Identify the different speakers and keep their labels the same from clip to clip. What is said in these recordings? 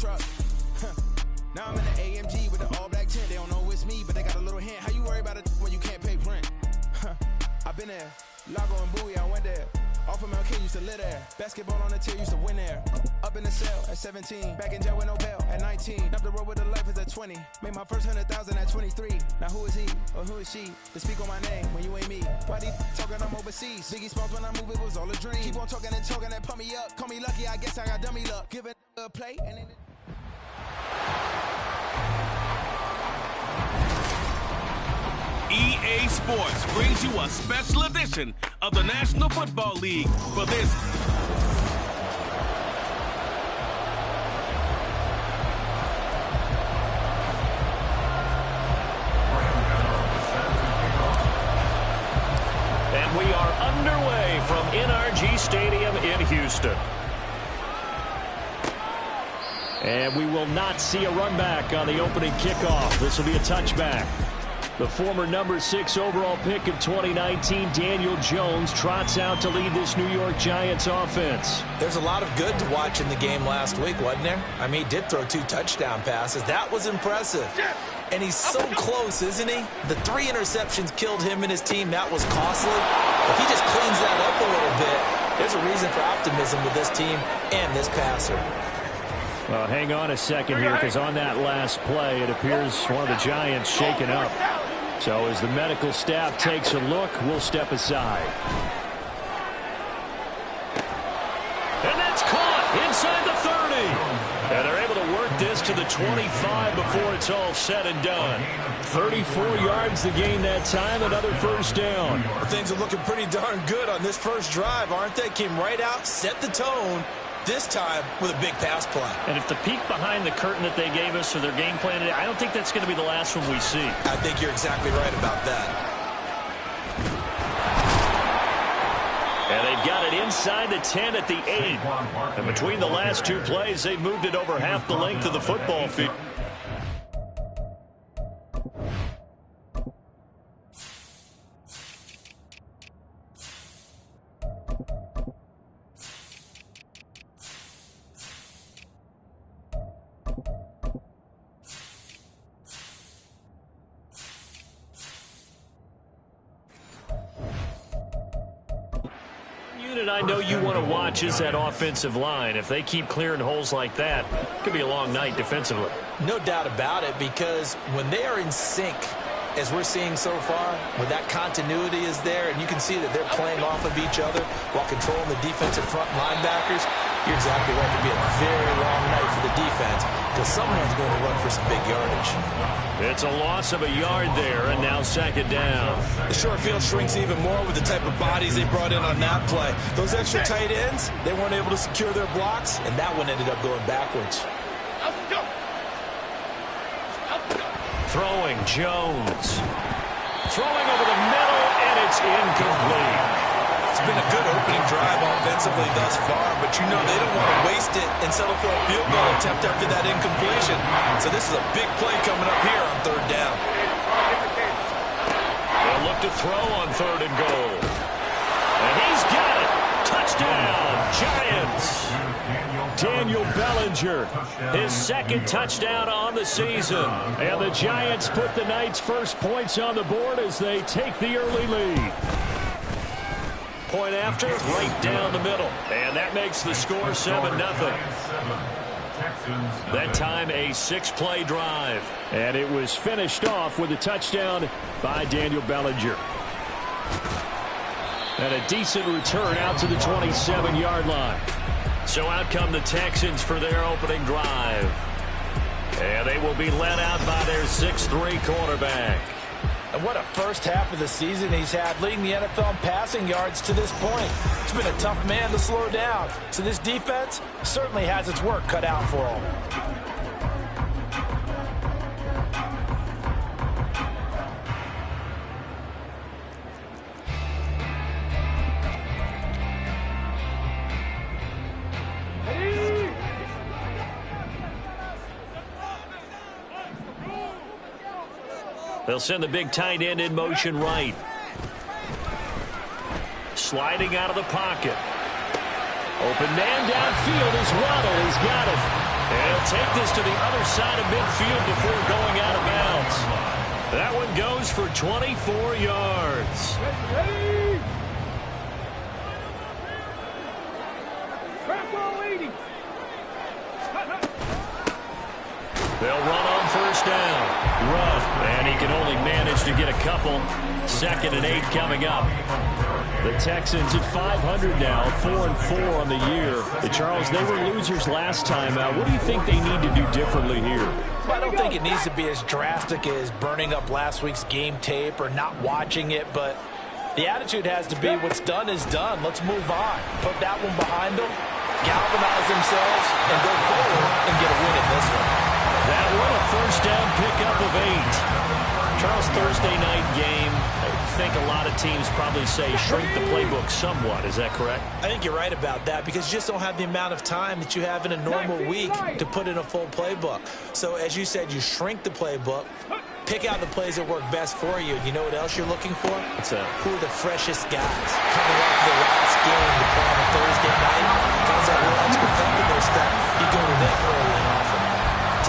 Speaker 1: truck. Now I'm in the AMG with the all black tent. They don't know it's me, but they got a little hint. How you worry about it when you can't pay rent? I've been there. Lago and Bowie, I went there. Off of MLK, used to live there. Basketball on the tier, used to win there. Up in the cell at 17. Back in jail with no bail at 19. Up the road with the life is at 20. Made my first 100,000 at 23. Now who is he or who is she to speak on my name when you ain't me? Why they talking I'm overseas? Biggie Smalls when I move, it was all a dream. Keep on talking and talking and pump me up. Call me lucky, I guess I got dummy luck. Give it a play and then...
Speaker 2: EA Sports brings you a special edition of the National Football League for this.
Speaker 3: And we are underway from NRG Stadium in Houston. And we will not see a run back on the opening kickoff. This will be a touchback. The former number 6 overall pick of 2019, Daniel Jones, trots out to lead this New York Giants offense.
Speaker 4: There's a lot of good to watch in the game last week, wasn't there? I mean, he did throw 2 touchdown passes. That was impressive. And he's so close, isn't he? The 3 interceptions killed him and his team. That was costly. If he just cleans that up a little bit, there's a reason for optimism with this team and this passer.
Speaker 3: Well, hang on a second here, because on that last play, it appears one of the Giants shaken up. So as the medical staff takes a look, we'll step aside. And that's caught inside the 30. And they're able to work this to the 25 before it's all said and done. 34 yards to gain that time, another first down.
Speaker 4: Things are looking pretty darn good on this first drive, aren't they? Came right out, set the tone. This time with a big pass play.
Speaker 3: And if the peek behind the curtain that they gave us or their game plan today, I don't think that's going to be the last one we see.
Speaker 4: I think you're exactly right about that.
Speaker 3: And they've got it inside the 10 at the 8. And between the last 2 plays, they've moved it over half the length of the football field. I know you want to watch is that offensive line. If they keep clearing holes like that, it could be a long night defensively.
Speaker 4: No doubt about it, because when they are in sync, as we're seeing so far, when that continuity is there, and you can see that they're playing off of each other while controlling the defensive front linebackers, you're exactly right. It could be a very long night for the defense, because someone's going to run for some big yardage.
Speaker 3: It's a loss of a yard there, and now second down.
Speaker 4: The short field shrinks even more with the type of bodies they brought in on that play. Those extra tight ends, they weren't able to secure their blocks, and that one ended up going backwards.
Speaker 3: Throwing Jones. Throwing over the middle, and it's incomplete.
Speaker 4: It's been a good opening drive offensively thus far, but you know they don't want to waste it and settle for a field goal attempt after that incompletion. So this is a big play coming up here on 3rd down.
Speaker 3: They'll look to throw on 3rd and goal. And he's got it. Touchdown, Giants. Daniel Bellinger, his 2nd touchdown on the season. And the Giants put the night's first points on the board as they take the early lead. Point after, right down the middle. And that makes the score 7-0. That time a 6-play drive. And it was finished off with a touchdown by Daniel Bellinger. And a decent return out to the 27-yard line. So out come the Texans for their opening drive. And they will be led out by their 6'3" quarterback.
Speaker 4: And what a first half of the season he's had, leading the NFL in passing yards to this point. It's been a tough man to slow down. So this defense certainly has its work cut out for him.
Speaker 3: They'll send the big tight end in motion right. Sliding out of the pocket. Open man downfield is Waddle. He's got it. And he'll take this to the other side of midfield before going out of bounds. That one goes for 24 yards. They'll run on first down. Run. And he can only manage to get a couple. 2nd and 8 coming up. The Texans at 500 now, 4-4 on the year. Charles, they were losers last time. What do you think they need to do differently here?
Speaker 4: Well, I don't think it needs to be as drastic as burning up last week's game tape or not watching it, but the attitude has to be what's done is done. Let's move on. Put that one behind them, galvanize themselves, and go forward and get a win in this one.
Speaker 3: That one, a first down pickup of 8. Charles, Thursday night game. I think a lot of teams probably say shrink the playbook somewhat. Is that correct?
Speaker 4: I think you're right about that because you just don't have the amount of time that you have in a normal week to put in a full playbook. So as you said, you shrink the playbook, pick out the plays that work best for you. You know what else you're looking for? Who are the freshest guys coming off the last game to play on a Thursday night? Guys that will extra pep in their step. You go to them early and often.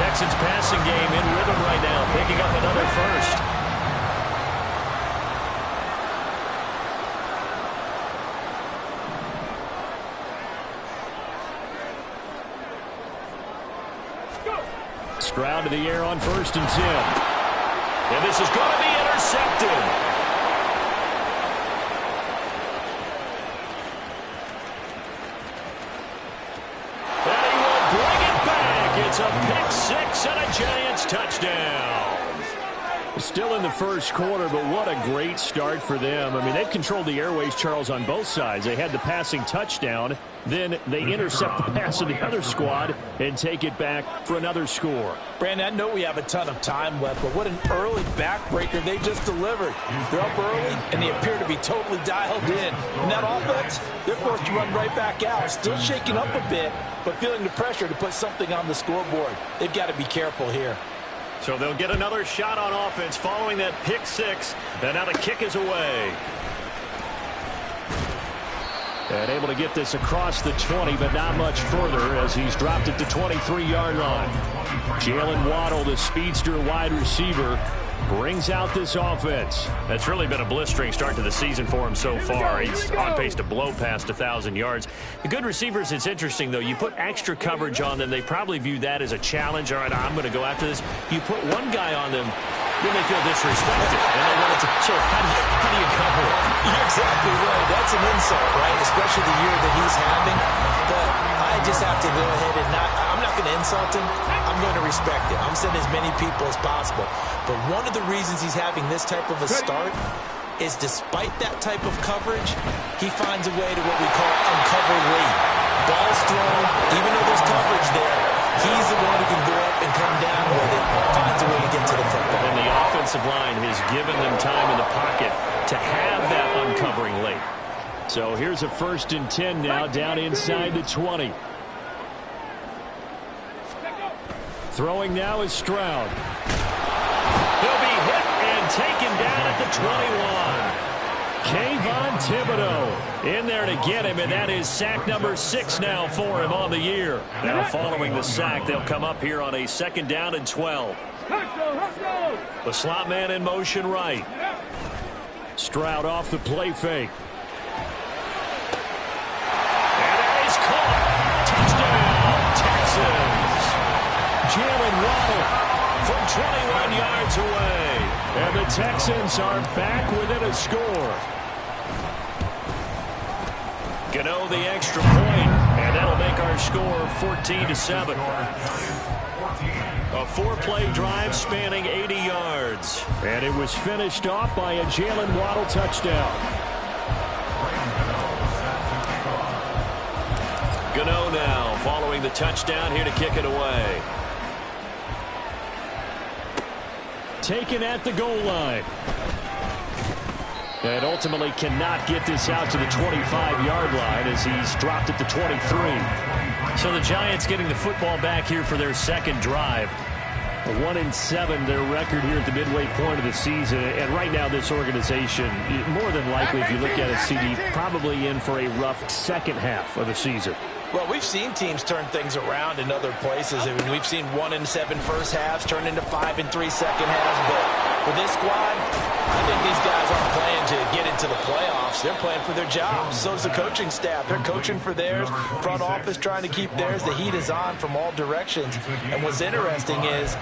Speaker 3: Texans passing game in rhythm right now, picking up another first. Stroud to the air on 1st and 10. And this is going to be intercepted. And he will bring it back. It's a pick 6 and a Giants touchdown. Still in the first quarter, but what a great start for them. I mean, they've controlled the airways, Charles, on both sides. They had the passing touchdown. Then they intercept the pass of the other squad and take it back for another score.
Speaker 4: Brandon, I know we have a ton of time left, but what an early backbreaker they just delivered. They're up early, and they appear to be totally dialed in. And that offense, they're forced to run right back out, still shaking up a bit, but feeling the pressure to put something on the scoreboard. They've got to be careful here.
Speaker 3: So they'll get another shot on offense following that pick 6. And now the kick is away. And able to get this across the 20, but not much further as he's dropped it to 23-yard line. Jalen Waddle, the speedster wide receiver, brings out this offense. That's really been a blistering start to the season for him so far. He's on pace to blow past 1,000 yards. The good receivers, it's interesting, though. You put extra coverage on them, they probably view that as a challenge. All right, I'm going to go after this. You put one guy on them, then they feel disrespected. And they want it to, so how do you cover it?
Speaker 4: You're exactly right. That's an insult, right? Especially the year that he's having. But I just have to go ahead and I'm not going to insult him. I'm going to respect it. I'm sending as many people as possible. But one of the reasons he's having this type of a start is despite that type of coverage, he finds a way to what we call uncover late. Ball's thrown, even though there's coverage there, he's the one who can go up and come down with it, finds a way to get to the football.
Speaker 3: And the offensive line has given them time in the pocket to have that uncovering late. So here's a 1st and 10 now, down inside the 20. Throwing now is Stroud. He'll be hit and taken down at the 21. Kayvon Thibodeau in there to get him, and that is sack number 6 now for him on the year. Now following the sack, they'll come up here on a 2nd down and 12. The slot man in motion right. Stroud off the play fake. And that is caught. Touchdown, Texans. Jalen Waddle from 21 yards away. And the Texans are back within a score. Gano the extra point, and that'll make our score 14-7. A 4-play drive spanning 80 yards. And it was finished off by a Jalen Waddle touchdown. Gano now following the touchdown here to kick it away. Taken at the goal line. And ultimately cannot get this out to the 25-yard line as he's dropped it to 23. So the Giants getting the football back here for their 2nd drive. 1-7, their record here at the midway point of the season. And right now, this organization, more than likely, if you look at it, CD, probably in for a rough second half of the season.
Speaker 4: Well, we've seen teams turn things around in other places. I mean, we've seen 1-7 first halves turn into 5-3 second halves. But for this squad, I think these guys aren't playing to get into the playoffs. They're playing for their jobs. So is the coaching staff. They're coaching for theirs. Front office trying to keep theirs. The heat is on from all directions. And what's interesting is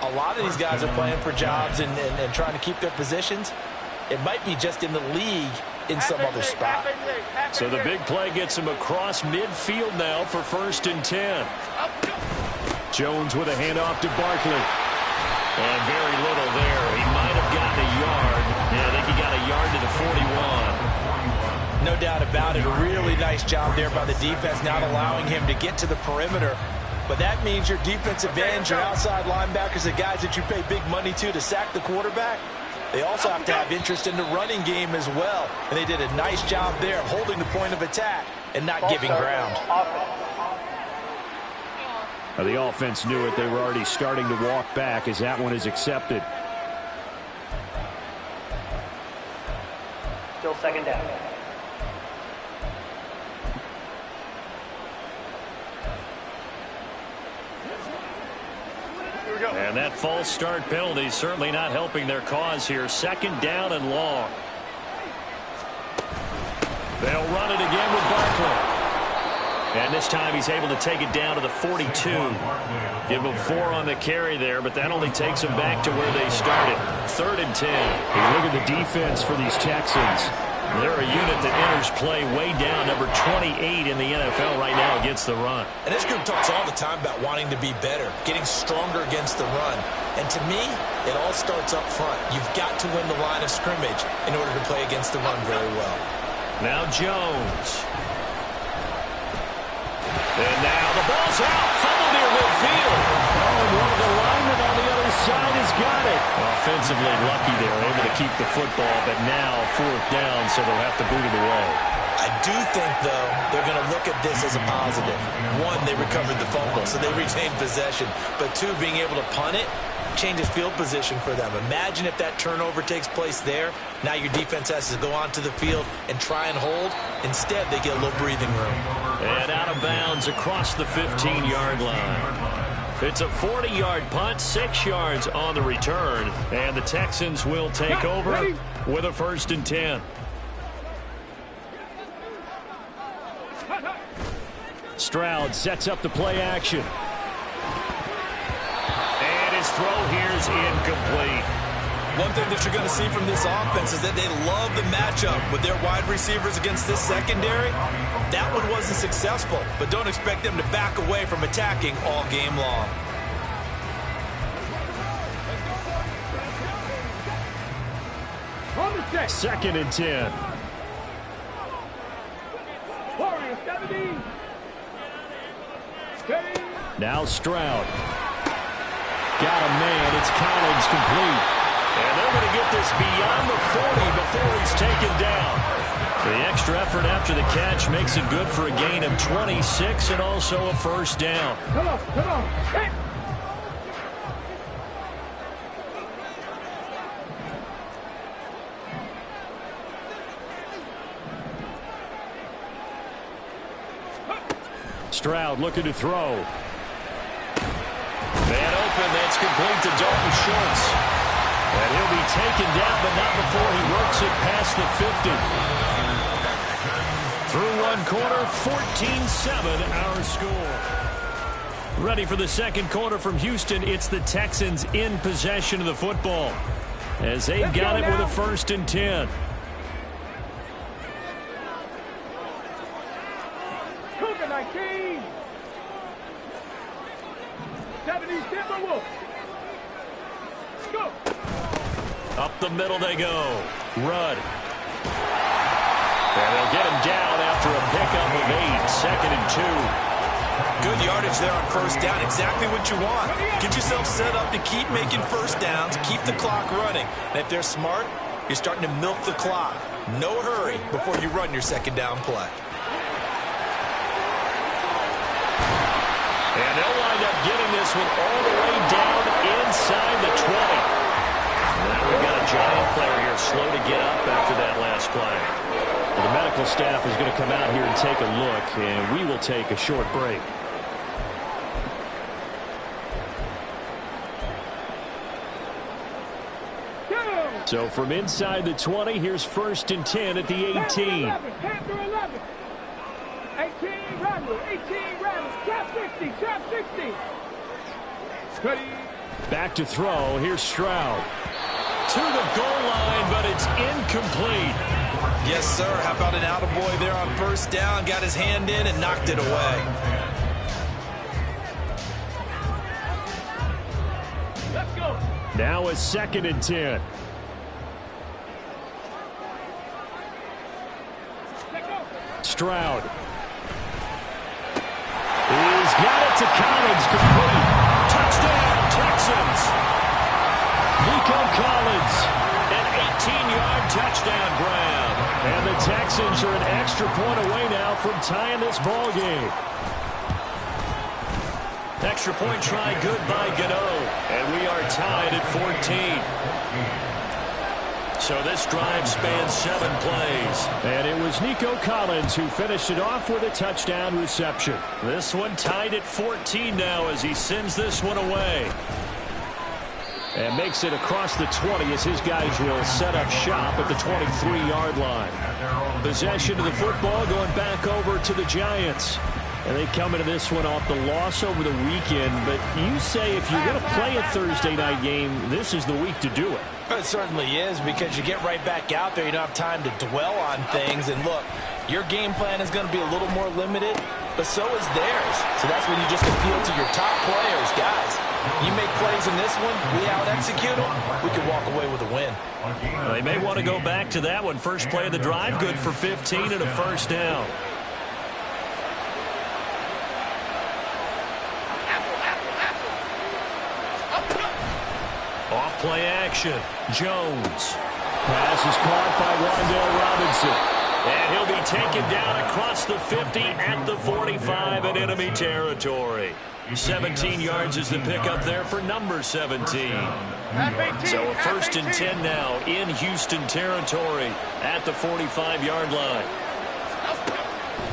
Speaker 4: a lot of these guys are playing for jobs and trying to keep their positions. It might be just in the league in some other spot.
Speaker 3: So the big play gets him across midfield now for 1st and 10. Jones with a handoff to Barkley. And very little there. He might have gotten a yard. Yeah, I think he got a yard to the 41.
Speaker 4: No doubt about it. A really nice job there by the defense, not allowing him to get to the perimeter. But that means your defensive ends, your outside linebackers, the guys that you pay big money to sack the quarterback, they also have to have interest in the running game as well. And they did a nice job there of holding the point of attack and not giving ground.
Speaker 3: The offense knew it. They were already starting to walk back as that one is accepted.
Speaker 5: Still 2nd down.
Speaker 3: And that false start penalty is certainly not helping their cause here. 2nd down and long. They'll run it again with Barkley. And this time he's able to take it down to the 42. Give him 4 on the carry there, but that only takes them back to where they started. 3rd and 10. Hey, look at the defense for these Texans. They're a unit that enters play way down, number 28 in the NFL right now against the run.
Speaker 4: And this group talks all the time about wanting to be better, getting stronger against the run. And to me, it all starts up front. You've got to win the line of scrimmage in order to play against the run very well.
Speaker 3: Now Jones. And now the ball's out. Fumble near midfield. Oh, and one of the linemen on the other side has got it. Offensively lucky they're able to keep the football, but now 4th down, so they'll have to boot it away.
Speaker 4: I do think, though, they're going to look at this as a positive. 1, they recovered the fumble, so they retained possession. But 2, being able to punt it changes field position for them. Imagine if that turnover takes place there. Now your defense has to go onto the field and try and hold. Instead, they get a little breathing room.
Speaker 3: And out of bounds across the 15-yard line. It's a 40-yard punt, 6 yards on the return. And the Texans will take over with a 1st and 10. Stroud sets up the play action. And his throw here is incomplete.
Speaker 4: One thing that you're going to see from this offense is that they love the matchup with their wide receivers against this secondary. That one wasn't successful, but don't expect them to back away from attacking all game long.
Speaker 3: Second and 10. Now Stroud. Got a man. It's Collins complete. And they're going to get this beyond the 40 before he's taken down. The extra effort after the catch makes it good for a gain of 26 and also a 1st down.
Speaker 5: Come on. Hey.
Speaker 3: Stroud looking to throw. Man open, that's complete to Dalton Schultz. And he'll be taken down, but not before he works it past the 50. Through one quarter, 14-7 our score. Ready for the 2nd quarter from Houston. It's the Texans in possession of the football as they've got it with a 1st and 10. Up the middle they go. Rudd. And they'll get him down after a pickup of 8. 2nd and 2.
Speaker 4: Good yardage there on 1st down. Exactly what you want. Get yourself set up to keep making 1st downs. Keep the clock running. And if they're smart, you're starting to milk the clock. No hurry before you run your 2nd down play.
Speaker 3: And they'll wind up getting this this one all the way down inside the 20. Now we've got a Giant player here slow to get up after that last play. Well, the medical staff is going to come out here and take a look, and we will take a short break. So from inside the 20, here's 1st and 10 at the 18.
Speaker 5: 10 through 11. 18, Randall. 18, Randall. Trap 60, trap 60. Ready.
Speaker 3: Back to throw. Here's Stroud. To the goal line, but it's incomplete.
Speaker 4: Yes, sir. How about an attaboy there on 1st down? Got his hand in and knocked it away.
Speaker 5: Let's go.
Speaker 3: Now a 2nd and 10. Stroud. He's got it to Collins, complete. Touchdown, Texans. Nico Collins, an 18-yard touchdown grab. And the Texans are an extra point away now from tying this ball game. Extra point try good by Gano. And we are tied at 14. So this drive spans 7 plays. And it was Nico Collins who finished it off with a touchdown reception. This one tied at 14 now as he sends this one away. And makes it across the 20 as his guys will set up shop at the 23-yard line. Possession of the football going back over to the Giants. And they come into this one off the loss over the weekend. But you say if you're going to play a Thursday night game, this is the week to do it.
Speaker 4: It certainly is, because you get right back out there. You don't have time to dwell on things. And look, your game plan is going to be a little more limited, but so is theirs. So that's when you just appeal to your top players. Guys, you make plays in this one, we out-execute them, we can walk away with a win.
Speaker 3: Well, they may want to go back to that one. First play of the drive, good for 15 and a 1st down. Off-play action. Jones. Pass is caught by Wandale Robinson. And he'll be taken down across the 50 at the 45 in enemy territory. 17 yards is the pickup there for number 17. So a 1st and 10 now in Houston territory at the 45-yard line.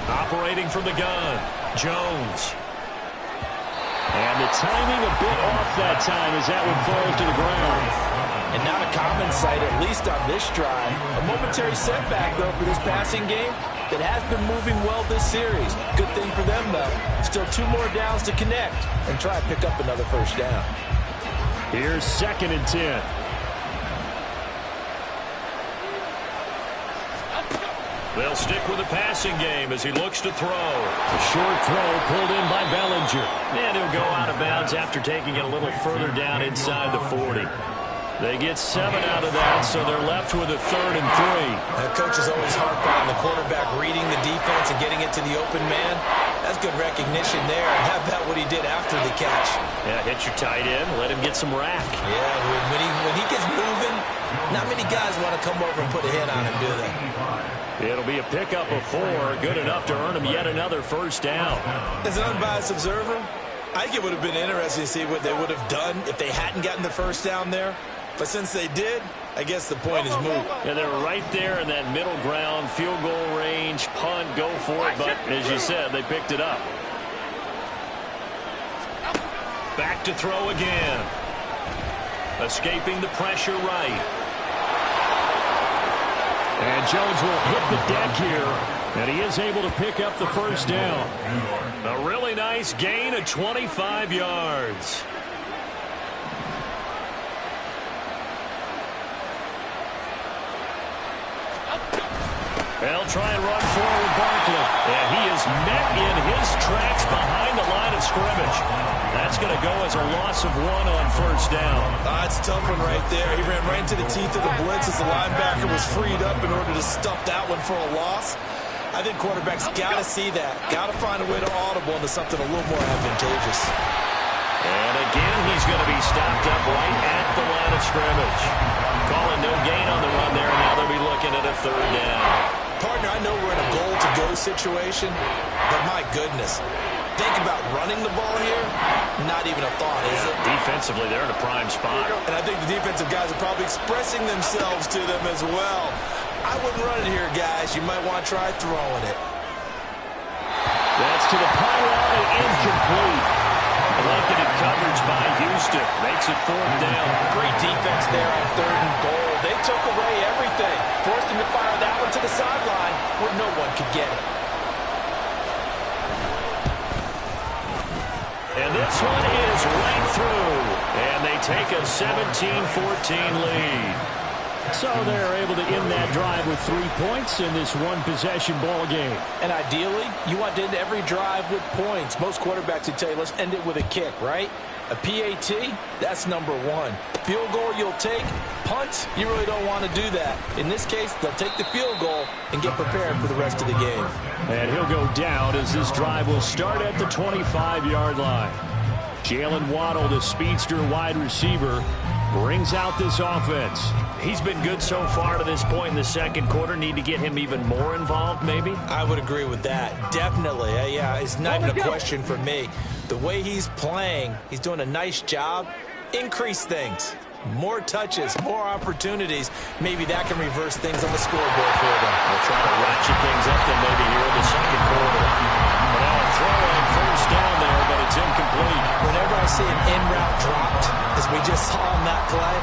Speaker 3: Operating from the gun, Jones. And the timing a bit off that time as that one falls to the ground.
Speaker 4: And not a common sight, at least on this drive. A momentary setback, though, for this passing game that has been moving well this series. Good thing for them, though. Still 2 more downs to connect and try to pick up another 1st down.
Speaker 3: Here's 2nd and 10. They'll stick with the passing game as he looks to throw. A short throw pulled in by Bellinger. And he'll go out of bounds after taking it a little further down inside the 40. They get 7 out of that, so they're left with a 3rd and 3.
Speaker 4: The coach is always harped on the quarterback reading the defense and getting it to the open man. That's good recognition there. And how about what he did after the catch?
Speaker 3: Yeah, hit your tight end, let him get some rack.
Speaker 4: Yeah, when he gets moving, not many guys want to come over and put a hit on him, do they?
Speaker 3: It'll be a pickup of 4, good enough to earn him yet another 1st down.
Speaker 4: As an unbiased observer, I think it would have been interesting to see what they would have done if they hadn't gotten the 1st down there. But since they did, I guess the point is moot.
Speaker 3: Yeah, they were right there in that middle ground, field goal range, punt, go for it. But as you said, they picked it up. Back to throw again. Escaping the pressure right. And Jones will hit the deck here. And he is able to pick up the 1st down. A really nice gain of 25 yards. They'll try and run forward Barkley. And he is met in his tracks behind the line of scrimmage. That's going to go as a loss of 1 on 1st down.
Speaker 4: That's a tough one right there. He ran right into the teeth of the blitz as the linebacker was freed up in order to stuff that one for a loss. I think quarterbacks got to see that. Got to find a way to audible into something a little more advantageous.
Speaker 3: And again, he's going to be stopped up right at the line of scrimmage. Calling no gain on the run there, and now they'll be looking at a 3rd down.
Speaker 4: Partner, I know we're in a goal-to-go situation, but my goodness, think about running the ball here. not even a thought, is it?
Speaker 3: Defensively, they're in a prime spot.
Speaker 4: And I think the defensive guys are probably expressing themselves to them as well. I wouldn't run it here, guys. You might want to try throwing it.
Speaker 3: That's to the pylon and incomplete. Blanketed coverage by Houston. Makes it 4th down.
Speaker 4: Great defense there on 3rd and goal. They took away everything. Forced him to fire that one to the sideline where no one could get it.
Speaker 3: And this one is right through. And they take a 17-14 lead. So they're able to end that drive with 3 points in this one-possession ball game.
Speaker 4: And ideally, you want to end every drive with points. Most quarterbacks would tell you, let's end it with a kick, right? A PAT, that's number 1. Field goal you'll take. Punts, you really don't want to do that. In this case, they'll take the field goal and get prepared for the rest of the game.
Speaker 3: And he'll go down as this drive will start at the 25-yard line. Jalen Waddle, the speedster wide receiver, brings out this offense. He's been good so far to this point in the second quarter. Need to get him even more involved, maybe?
Speaker 4: I would agree with that. Definitely. Yeah, it's not even a question for me. The way he's playing, he's doing a nice job. Increase things. More touches, more opportunities. Maybe that can reverse things on the scoreboard for them.
Speaker 3: They'll try to ratchet things up then maybe here in the second quarter. But now a throw on 1st down there, but it's incomplete.
Speaker 4: Whenever I see an in route dropped, as we just saw on that play,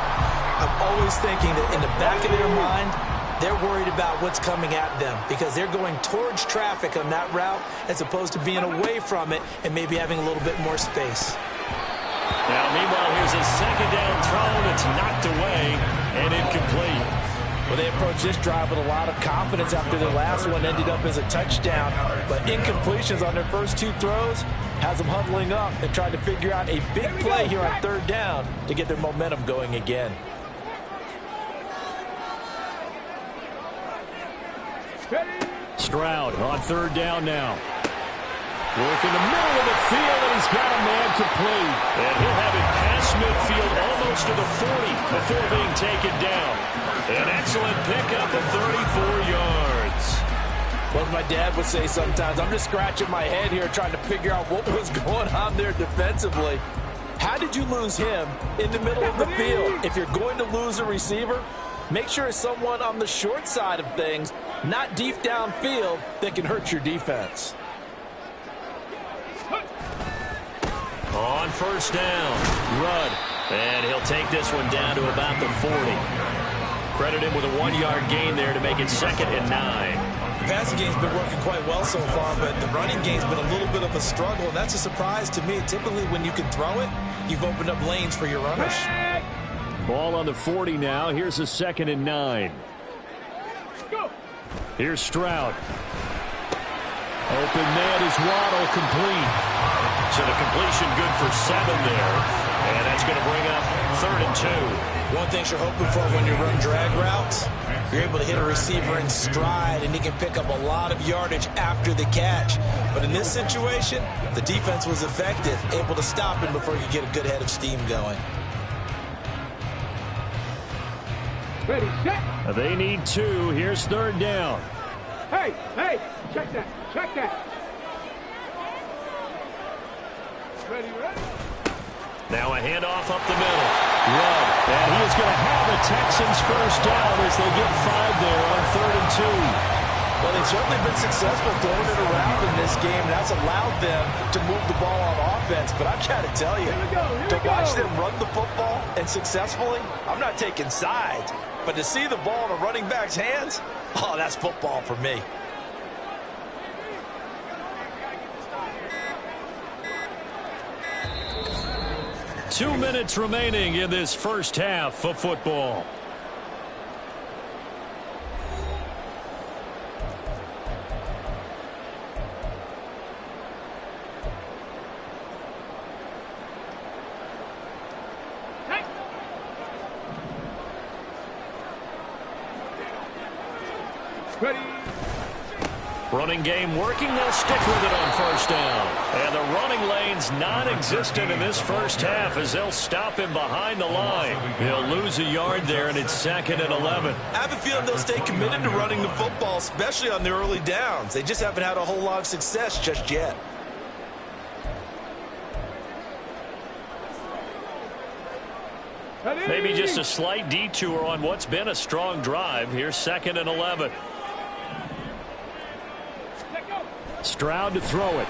Speaker 4: I'm always thinking that in the back of their mind, they're worried about what's coming at them because they're going towards traffic on that route as opposed to being away from it and maybe having a little bit more space.
Speaker 3: Now, meanwhile, here's a 2nd down throw that's knocked away and incomplete.
Speaker 4: Well, they approached this drive with a lot of confidence after their last one ended up as a touchdown. But incompletions on their first 2 throws has them huddling up and trying to figure out a big play here on 3rd down to get their momentum going again.
Speaker 3: Stroud on 3rd down now. Work in the middle of the field, and he's got a man complete. And he'll have it past midfield almost to the 40 before being taken down. An excellent pickup of 34 yards.
Speaker 4: Well, as my dad would say sometimes, I'm just scratching my head here trying to figure out what was going on there defensively. How did you lose him in the middle of the field? If you're going to lose a receiver, make sure it's someone on the short side of things, not deep downfield, that can hurt your defense.
Speaker 3: On 1st down, Rudd. And he'll take this one down to about the 40. Credit him with a 1-yard gain there to make it 2nd and 9.
Speaker 4: The passing game's been working quite well so far, but the running game's been a little bit of a struggle, and that's a surprise to me. Typically, when you can throw it, you've opened up lanes for your runners.
Speaker 3: Ball on the 40 now. Here's a 2nd and 9. Here's Stroud. Open man is Waddle, complete. So the completion good for 7 there. And that's going to bring up 3rd and 2.
Speaker 4: One thing you're hoping for when you run drag routes, you're able to hit a receiver in stride, and he can pick up a lot of yardage after the catch. But in this situation, the defense was effective, able to stop him before you get a good head of steam going.
Speaker 5: Ready, set.
Speaker 3: They need 2. Here's 3rd down.
Speaker 5: Hey, check that, check that. Ready.
Speaker 3: Now a handoff up the middle. Rudd. And he is going to have the Texans 1st down as they get 5 there on 3rd and 2.
Speaker 4: Well, they've certainly been successful throwing it around in this game. That's allowed them to move the ball on offense. But I've got to tell you, to watch them run the football and successfully, I'm not taking sides. But to see the ball in a running back's hands, oh, that's football for me.
Speaker 3: Two minutes remaining in this first half of football.
Speaker 5: Ready.
Speaker 3: Running game working. They'll stick with it on 1st down. And the running lane's non-existent in this first half as they'll stop him behind the line. He'll lose a yard there, and it's 2nd and 11.
Speaker 4: I have a feeling they'll stay committed to running the football, especially on the early downs. They just haven't had a whole lot of success just yet.
Speaker 3: Maybe just a slight detour on what's been a strong drive. Here's 2nd and 11. Stroud to throw it.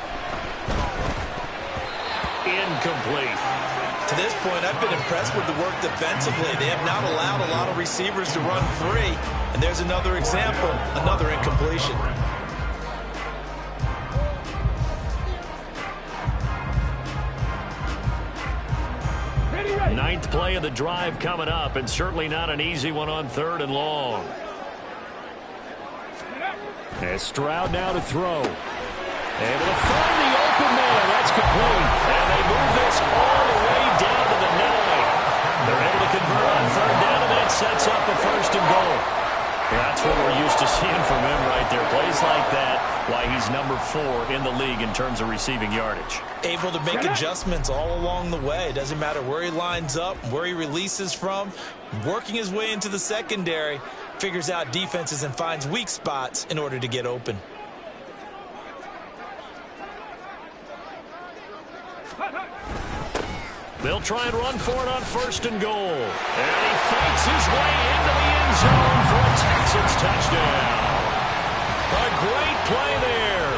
Speaker 3: Incomplete.
Speaker 4: To this point, I've been impressed with the work defensively. They have not allowed a lot of receivers to run free. And there's another example, another incompletion.
Speaker 3: Ninth play of the drive coming up, and certainly not an easy one on 3rd and long. And Stroud now to throw. Able to find the open man. That's complete. And they move this all the way down to the 9. They're able to convert on 3rd down, and that sets up a 1st and goal. That's what we're used to seeing from him right there. Plays like that, why he's number 4 in the league in terms of receiving yardage.
Speaker 4: Able to make adjustments all along the way. Doesn't matter where he lines up, where he releases from. Working his way into the secondary. Figures out defenses and finds weak spots in order to get open.
Speaker 3: They'll try and run for it on 1st and goal. And he fights his way into the end zone for a Texans touchdown. A great play there.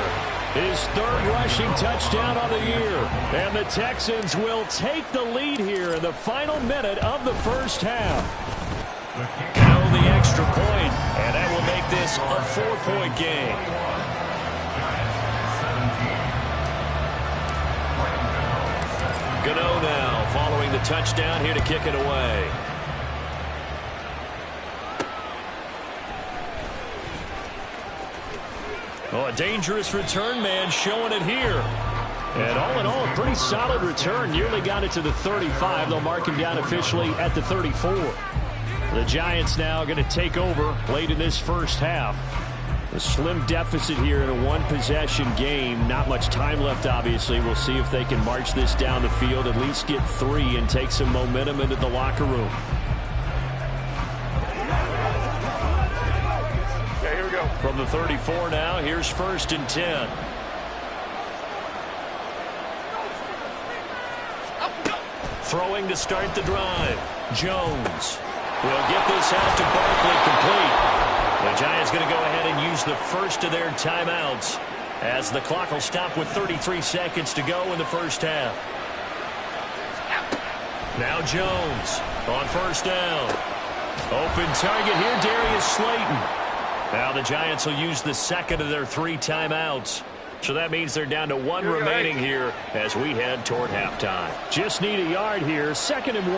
Speaker 3: His 3rd rushing touchdown on the year. And the Texans will take the lead here in the final minute of the 1st half. Now the extra point, and that will make this a 4-point game. Gano now following the touchdown here to kick it away. Oh, a dangerous return man showing it here. And all in all, a pretty solid return. Nearly got it to the 35. They'll mark him down officially at the 34. The Giants now going to take over late in this 1st half. A slim deficit here in a 1-possession game. Not much time left, obviously. We'll see if they can march this down the field, at least get 3 and take some momentum into the locker room.
Speaker 6: Okay, here we go.
Speaker 3: From the 34 now, here's 1st and 10. Throwing to start the drive. Jones will get this out to Barkley, complete. The Giants going to go ahead and use the 1st of their timeouts as the clock will stop with 33 seconds to go in the 1st half. Now Jones on 1st down. Open target here, Darius Slayton. Now the Giants will use the 2nd of their 3 timeouts. So that means they're down to 1 remaining here as we head toward halftime. Just need a yard here, 2nd and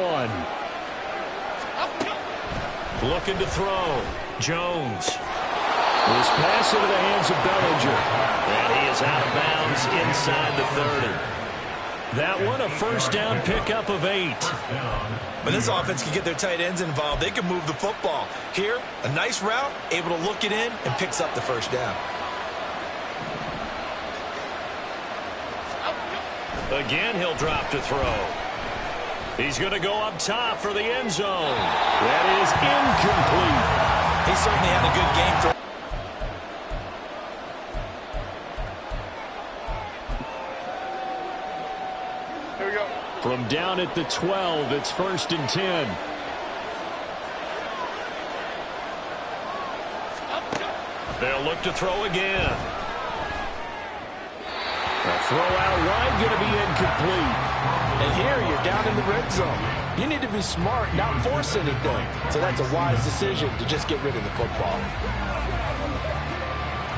Speaker 3: 1. Looking to throw. Jones. This pass into the hands of Bellinger. And he is out of bounds inside the 30. That one a 1st down pickup of 8.
Speaker 4: When this offense can get their tight ends involved, they can move the football. Here, a nice route, able to look it in, and picks up the 1st down.
Speaker 3: Again, he'll drop to throw. He's going to go up top for the end zone. That is incomplete.
Speaker 4: He certainly had a good game for.
Speaker 6: Here we go.
Speaker 3: From down at the 12, it's 1st and 10. They'll look to throw again. A throw out wide going to be incomplete.
Speaker 7: And here you're down in the red zone. You need to be smart, not force anything. So that's a wise decision to just get rid of the football.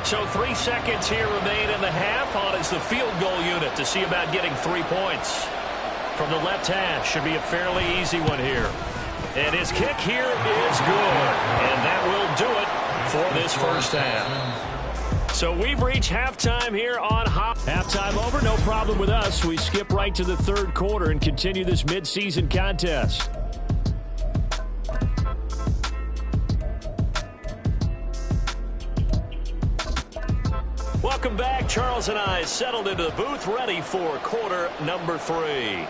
Speaker 3: So 3 seconds here remain in the half. On is the field goal unit to see about getting 3 points. From the left hash, should be a fairly easy one here. And his kick here is good. And that will do it for this 1st half. So we've reached halftime here on Hop. Halftime over, no problem with us. We skip right to the 3rd quarter and continue this midseason contest. Welcome back. Charles and I settled into the booth, ready for quarter number 3.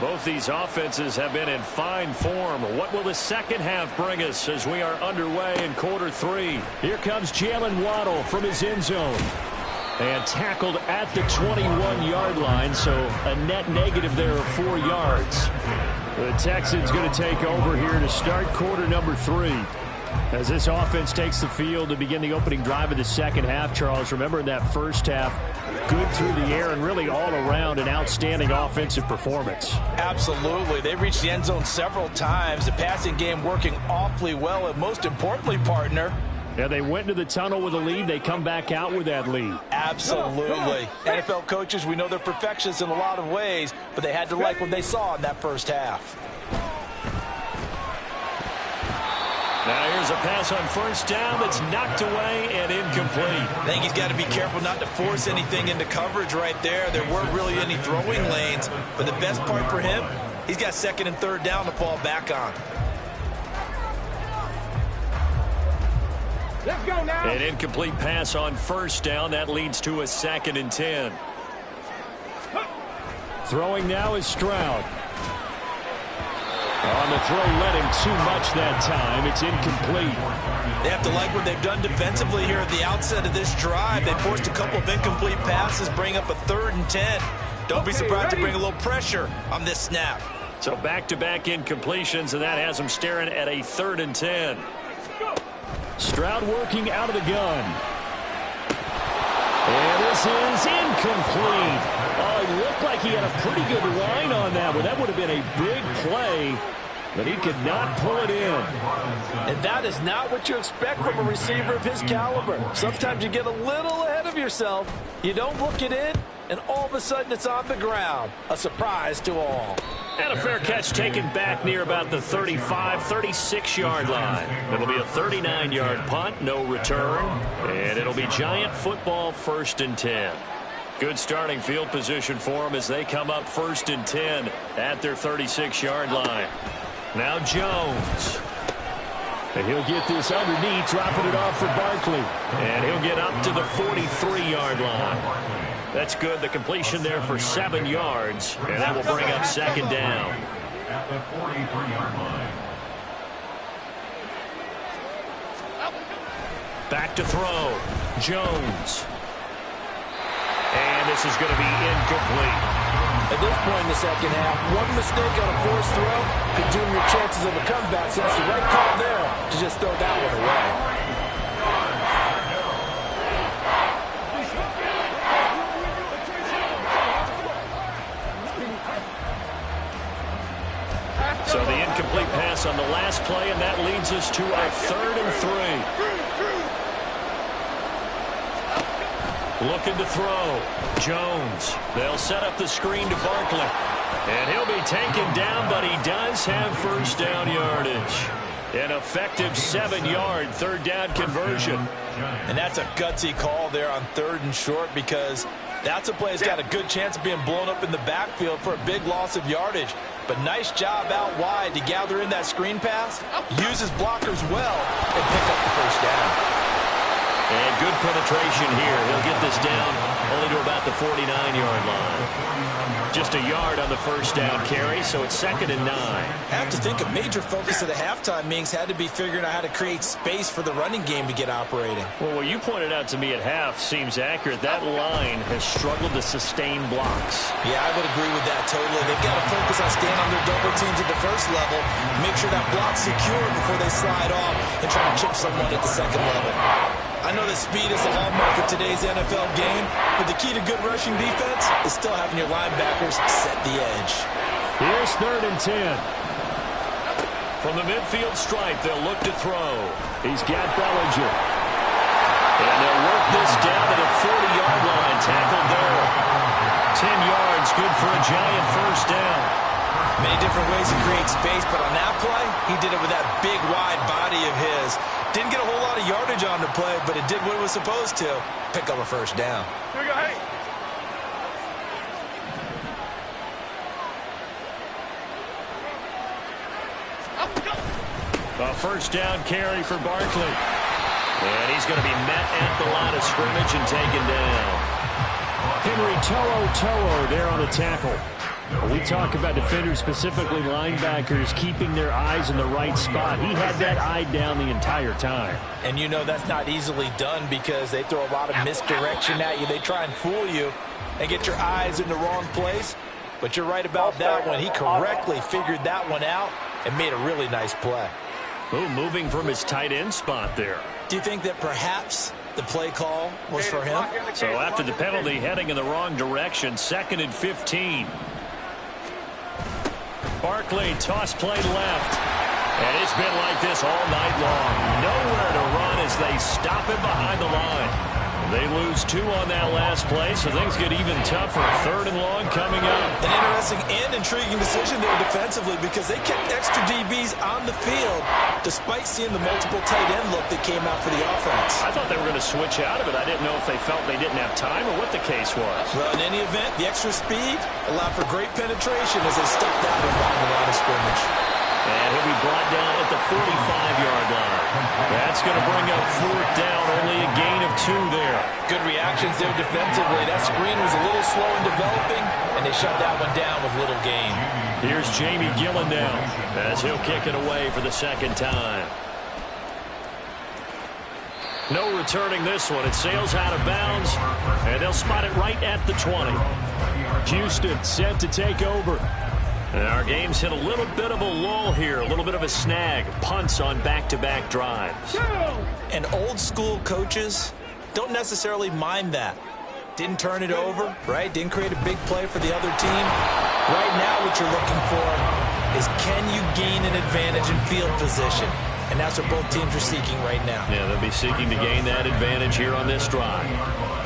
Speaker 3: Both these offenses have been in fine form. What will the 2nd half bring us as we are underway in quarter 3? Here comes Jalen Waddle from his end zone. And tackled at the 21-yard line, so a net negative there of 4 yards. The Texans going to take over here to start quarter number 3. As this offense takes the field to begin the opening drive of the second half, Charles, remember in that first half, good through the air and really all around an outstanding offensive performance.
Speaker 4: Absolutely. They reached the end zone several times. The passing game working awfully well, and most importantly, partner,
Speaker 3: yeah, they went into the tunnel with a lead. They come back out with that lead.
Speaker 4: Absolutely. NFL coaches, we know they're perfectionists in a lot of ways, but they had to like what they saw in that first half.
Speaker 3: Now here's a pass on first down that's knocked away and incomplete.
Speaker 4: I think he's got to be careful not to force anything into coverage right there. There weren't really any throwing lanes, but the best part for him, he's got second and third down to fall back on.
Speaker 5: Let's go now.
Speaker 3: An incomplete pass on first down. That leads to a 2nd and 10. Throwing now is Stroud. On the throw, led him too much that time. It's incomplete.
Speaker 4: They have to like what they've done defensively here at the outset of this drive. They forced a couple of incomplete passes, bring up a 3rd and 10. Don't be surprised to bring a little pressure on this snap.
Speaker 3: So back-to-back incompletions, and that has them staring at a 3rd and 10. Stroud working out of the gun. And this is incomplete. Oh, it looked like he had a pretty good line on that one. That would have been a big play, but he could not pull it in.
Speaker 7: And that is not what you expect from a receiver of his caliber. Sometimes you get a little ahead of yourself. You don't look it in, and all of a sudden it's on the ground. A surprise to all.
Speaker 3: And a fair catch taken back near about the 35, 36-yard line. It'll be a 39-yard punt, no return. And it'll be Giant football, 1st and 10. Good starting field position for them as they come up 1st and 10 at their 36-yard line. Now Jones. And he'll get this underneath, dropping it off for Barkley. And he'll get up to the 43-yard line. That's good. The completion there for 7 yards, and that will bring up 2nd down.
Speaker 8: At the 43-yard line.
Speaker 3: Back to throw. Jones. And this is going to be incomplete.
Speaker 7: At this point in the second half, one mistake on a forced throw could doom your chances of a comeback. So it's the right call there to just throw that one away.
Speaker 3: So the incomplete pass on the last play, and that leads us to a 3rd and 3. Looking to throw. Jones. They'll set up the screen to Barkley. And he'll be taken down, but he does have first down yardage. An effective 7-yard 3rd down conversion.
Speaker 4: And that's a gutsy call there on 3rd and short, because that's a play that's got a good chance of being blown up in the backfield for a big loss of yardage. But nice job out wide to gather in that screen pass, use his blockers well, and pick up the first down.
Speaker 3: And good penetration here. He'll get this down only to about the 49-yard line. Just a yard on the first down carry, so it's 2nd and 9.
Speaker 4: I have to think a major focus of the halftime meetings had to be figuring out how to create space for the running game to get operating.
Speaker 3: Well, what you pointed out to me at half seems accurate. That line has struggled to sustain blocks.
Speaker 4: Yeah, I would agree with that totally. They've got to focus on staying on their double teams at the first level, make sure that block's secure before they slide off and try to chip someone at the second level. I know that speed is the hallmark of today's NFL game, but the key to good rushing defense is still having your linebackers set the edge.
Speaker 3: Here's 3rd and 10. From the midfield stripe, they'll look to throw. He's got Bellinger. And they'll work this down to the 40-yard line, tackled there. 10 yards, good for a Giant first down.
Speaker 4: Many different ways to create space, but on that play, he did it with that big, wide body of his. Didn't get a whole lot of yardage on the play, but it did what it was supposed to. Pick up a first down.
Speaker 6: Here we go, hey.
Speaker 3: A first down carry for Barkley. And he's going to be met at the line of scrimmage and taken down. Henry To'o there on the tackle. We talk about defenders, specifically linebackers, keeping their eyes in the right spot. He had that eye down the entire time.
Speaker 4: And you know that's not easily done because they throw a lot of misdirection at you. They try and fool you and get your eyes in the wrong place. But you're right about that one. He correctly figured that one out and made a really nice play.
Speaker 3: Ooh, moving from his tight end spot there.
Speaker 4: Do you think that perhaps the play call was for him?
Speaker 3: So after the penalty, heading in the wrong direction, 2nd and 15. Barkley, toss play left. And it's been like this all night long. Nowhere to run as they stop him behind the line. They lose 2 on that last play, so things get even tougher. 3rd and long coming up.
Speaker 4: An interesting and intriguing decision there defensively because they kept extra DBs on the field despite seeing the multiple tight end look that came out for the offense.
Speaker 3: I thought they were going to switch out of it. I didn't know if they felt they didn't have time or what the case was.
Speaker 4: Well, in any event, the extra speed allowed for great penetration as they stepped out and behind the line of scrimmage.
Speaker 3: And he'll be brought down at the 45-yard line. That's going to bring up 4th down, only a gain of 2 there.
Speaker 4: Good reactions there defensively. That screen was a little slow in developing, and they shut that one down with little gain.
Speaker 3: Here's Jamie Gillen now as he'll kick it away for the 2nd time. No returning this one. It sails out of bounds, and they'll spot it right at the 20. Houston set to take over. And our game's hit a little bit of a lull here, a little bit of a snag. Punts on back-to-back drives.
Speaker 4: And old-school coaches don't necessarily mind that. Didn't turn it over, right? Didn't create a big play for the other team. Right now what you're looking for is can you gain an advantage in field position? And that's what both teams are seeking right now.
Speaker 3: Yeah, they'll be seeking to gain that advantage here on this drive.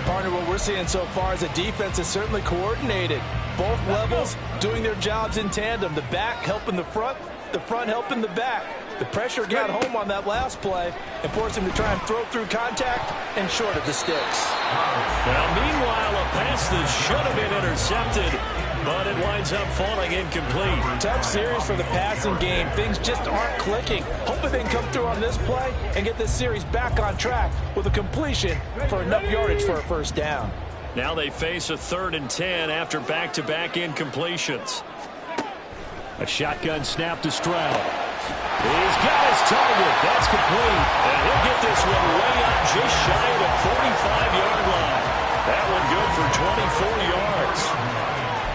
Speaker 4: Partner, what we're seeing so far is the defense is certainly coordinated. Both levels doing their jobs in tandem. The back helping the front helping the back. The pressure got home on that last play and forced him to try and throw through contact and short of the sticks.
Speaker 3: Now, meanwhile, a pass that should have been intercepted, but it winds up falling incomplete.
Speaker 4: Tough series for the passing game. Things just aren't clicking. Hoping they can come through on this play and get this series back on track with a completion for enough yardage for a 1st down.
Speaker 3: Now they face a 3rd and 10 after back-to-back incompletions. A shotgun snap to Stroud. He's got his target. That's complete. And he'll get this one way up just shy of the 45-yard line. That one good for 24 yards.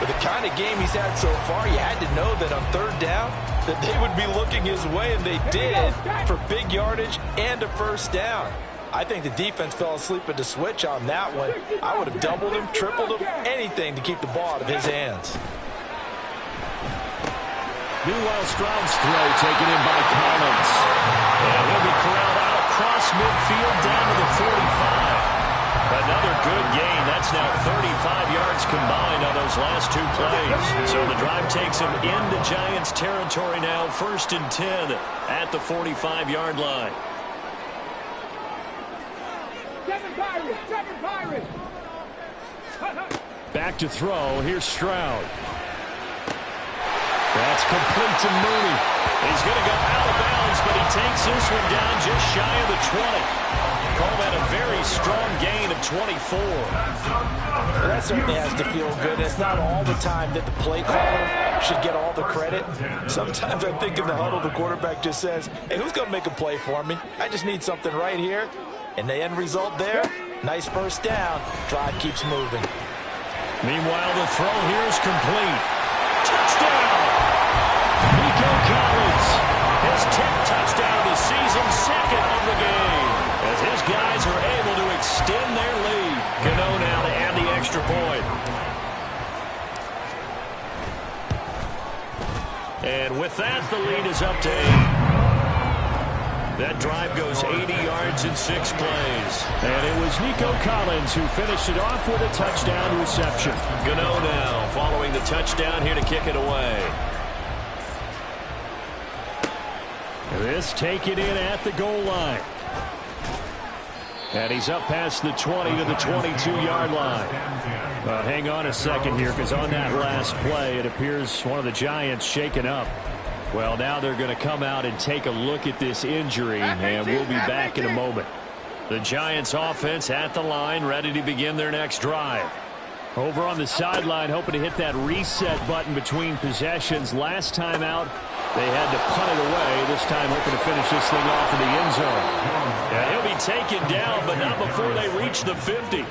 Speaker 4: With the kind of game he's had so far, you had to know that on 3rd down that they would be looking his way, and they did for big yardage and a 1st down. I think the defense fell asleep at the switch on that one. I would have doubled him, tripled him, anything to keep the ball out of his hands.
Speaker 3: Meanwhile, Stroud's throw taken in by Collins. And he'll be corralled out across midfield down to the 45. Another good gain. That's now 35 yards combined on those last 2 plays. So the drive takes him into Giants territory now, 1st and 10 at the 45-yard line.
Speaker 5: 7 Pirates!
Speaker 3: Back to throw. Here's Stroud. That's complete to Mooney. He's going to go out of bounds, but he takes this one down just shy of the 20. Call that a very strong gain of 24.
Speaker 4: Well, that certainly has to feel good. It's not all the time that the play caller should get all the credit. Sometimes I think in the huddle, the quarterback just says, hey, who's going to make a play for me? I just need something right here. And the end result there, nice 1st down. Drive keeps moving.
Speaker 3: Meanwhile, the throw here is complete. Touchdown! Nico Collins, his 10th touchdown of the season, 2nd of the game. As his guys are able to extend their lead. Gano now to add the extra point. And with that, the lead is up to 8. That drive goes 80 yards in 6 plays. And it was Nico Collins who finished it off with a touchdown reception. Gano now following the touchdown here to kick it away. This taken in at the goal line. And he's up past the 20 to the 22-yard line. Hang on a second here, because on that last play, it appears one of the Giants shaken up. Well, now they're going to come out and take a look at this injury, and we'll be back in a moment. The Giants offense at the line, ready to begin their next drive. Over on the sideline, hoping to hit that reset button between possessions. Last time out, they had to punt it away. This time hoping to finish this thing off in the end zone. Yeah, he'll be taken down, but not before they reach the 50.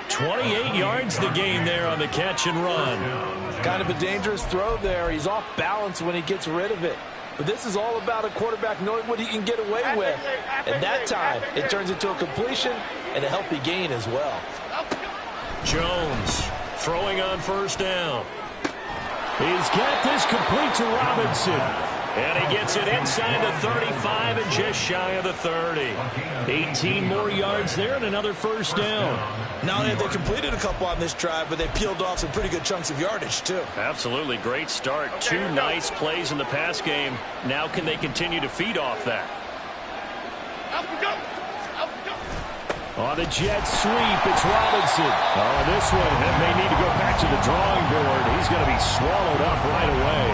Speaker 3: 28 yards the gain there on the catch and run.
Speaker 7: Kind of a dangerous throw there. He's off balance when he gets rid of it. But this is all about a quarterback knowing what he can get away with. And that time, it turns into a completion and a healthy gain as well.
Speaker 3: Jones throwing on first down. He's got this complete to Robinson. And he gets it inside the 35 and just shy of the 30. 18 more yards there and another first down.
Speaker 4: Not only have they completed a couple on this drive, but they peeled off some pretty good chunks of yardage, too.
Speaker 3: Absolutely. Great start. 2 nice plays in the pass game. Now can they continue to feed off that? On the jet sweep, it's Robinson. Oh, this one may need to go back to the drawing board. He's going to be swallowed up right away.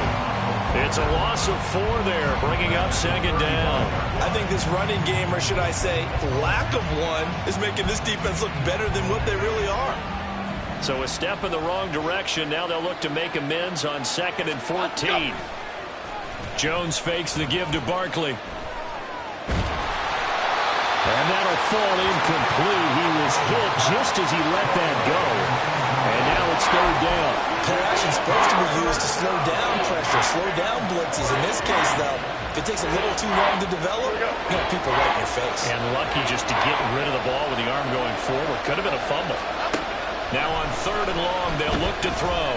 Speaker 3: It's a loss of 4 there, bringing up second down.
Speaker 4: I think this running game, or should I say lack of one, is making this defense look better than what they really are.
Speaker 3: So a step in the wrong direction. Now they'll look to make amends on 2nd and 14. Jones fakes the give to Barkley. And that'll fall incomplete. He was hit just as he let that go. And now it's 3rd down.
Speaker 4: Play action supposed to be used to slow down pressure, slow down blitzes. In this case, though, if it takes a little too long to develop, you got people right in your face.
Speaker 3: And lucky just to get rid of the ball with the arm going forward. Could have been a fumble. Now on 3rd and long, they'll look to throw.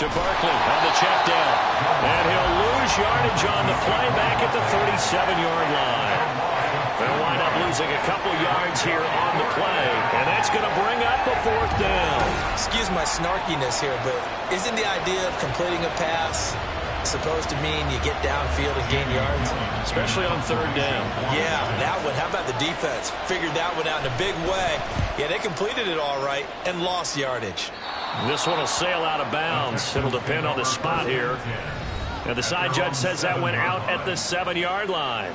Speaker 3: To Barkley on the check down. And he'll lose yardage on the play back at the 37-yard line. They'll wind up losing a couple yards here on the play, and that's going to bring up a 4th down.
Speaker 4: Excuse my snarkiness here, but isn't the idea of completing a pass supposed to mean you get downfield and gain yards?
Speaker 3: Especially on 3rd down.
Speaker 4: Yeah, that one. How about the defense? Figured that one out in a big way. Yeah, they completed it all right and lost yardage.
Speaker 3: This one will sail out of bounds. It'll depend on the spot here. And the side judge says that went out at the 7-yard line.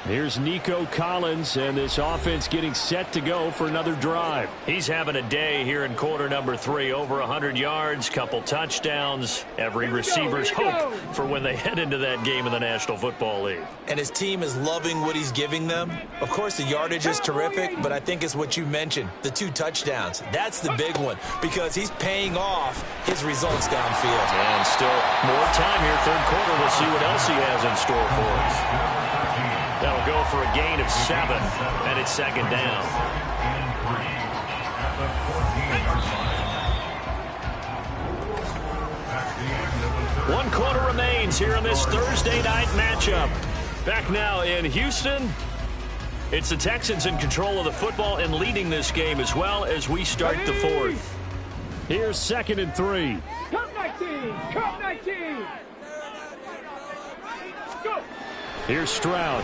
Speaker 3: Here's Nico Collins, and this offense getting set to go for another drive. He's having a day here in quarter number 3. Over 100 yards, couple touchdowns. Every receiver's hope for when they head into that game in the National Football League.
Speaker 4: And his team is loving what he's giving them. Of course, the yardage is terrific, but I think it's what you mentioned, the 2 touchdowns. That's the big one, because he's paying off his results downfield.
Speaker 3: And still more time here, 3rd quarter. We'll see what else he has in store for us. That'll go for a gain of 7, and it's 2nd down. 1 quarter remains here in this Thursday night matchup. Back now in Houston. It's the Texans in control of the football and leading this game as well as we start the 4th. Here's 2nd and 3.
Speaker 5: Come 19! Come 19! Go!
Speaker 3: Here's Stroud.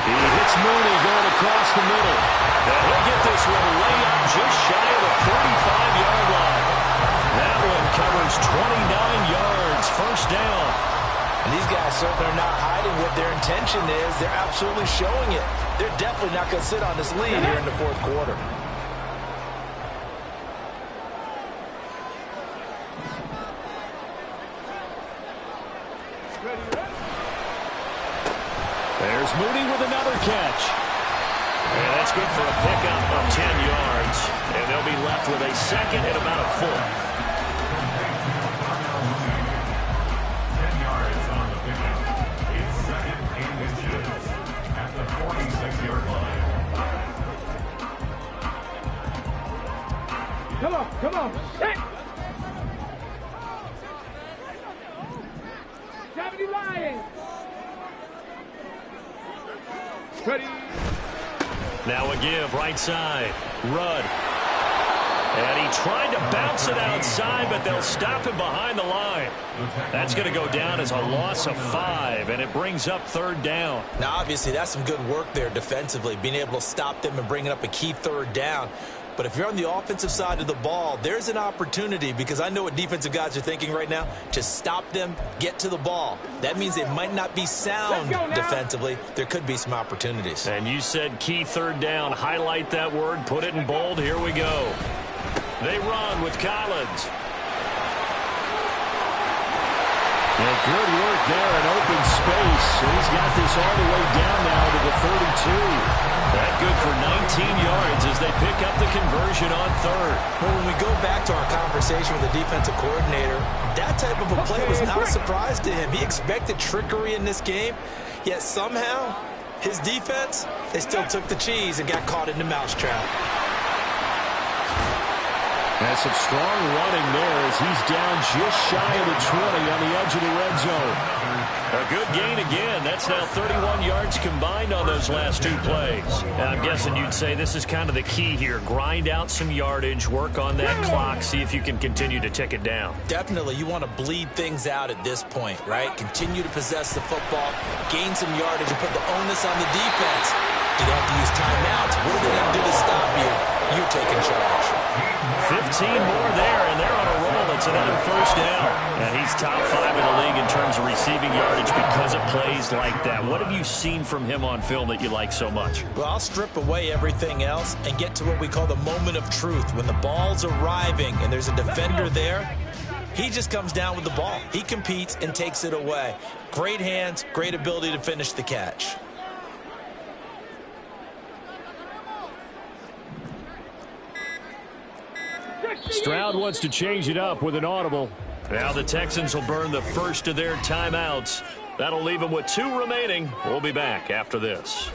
Speaker 3: He hits Mooney going across the middle. And he'll get this one way up just shy of the 35-yard line. That one covers 29 yards. 1st down.
Speaker 7: And these guys certainly are not hiding what their intention is. They're absolutely showing it. They're definitely not going to sit on this lead here in the 4th quarter.
Speaker 3: There's Mooney with another catch. And that's good for a pickup of 10 yards. And they'll be left with a 2nd and about a 4th.
Speaker 8: 10 yards on the pickup. It's 2nd and inches at the 46-yard line.
Speaker 5: Come on. Hey! 70 Lions! Ready.
Speaker 3: Now a give, right side. Rudd. And he tried to bounce it outside, but they'll stop him behind the line. That's going to go down as a loss of 5, and it brings up 3rd down.
Speaker 4: Now, obviously, that's some good work there defensively, being able to stop them and bringing up a key 3rd down. But if you're on the offensive side of the ball, there's an opportunity, because I know what defensive guys are thinking right now, to stop them, get to the ball. That means they might not be sound defensively. There could be some opportunities.
Speaker 3: And you said key third down. Highlight that word. Put it in bold. Here we go. They run with Collins. And good work there in open space. And he's got this all the way down now to the 32. That good for 19 yards as they pick up the conversion on third.
Speaker 4: Well, when we go back to our conversation with the defensive coordinator, that type of a play was not a surprise to him. He expected trickery in this game, yet somehow his defense, they still took the cheese and got caught in the mousetrap.
Speaker 3: That's some strong running there as he's down just shy of the 20 on the edge of the red zone. A good gain again. That's now 31 yards combined on those last two plays. And I'm guessing you'd say this is kind of the key here. Grind out some yardage, work on that clock, see if you can continue to tick it down.
Speaker 4: Definitely, you want to bleed things out at this point, right? Continue to possess the football, gain some yardage, and put the onus on the defense. Do they have to use timeouts? What do they have to do to stop you? You're taking charge.
Speaker 3: 15 more there, and they're on a roll. It's another first down. And he's top 5 in the league in terms of receiving yardage because of plays like that. What have you seen from him on film that you like so much?
Speaker 4: Well, I'll strip away everything else and get to what we call the moment of truth. When the ball's arriving and there's a defender there, he just comes down with the ball. He competes and takes it away. Great hands, great ability to finish the catch.
Speaker 3: Stroud wants to change it up with an audible. Now the Texans will burn the first of their timeouts. That'll leave them with 2 remaining. We'll be back after this.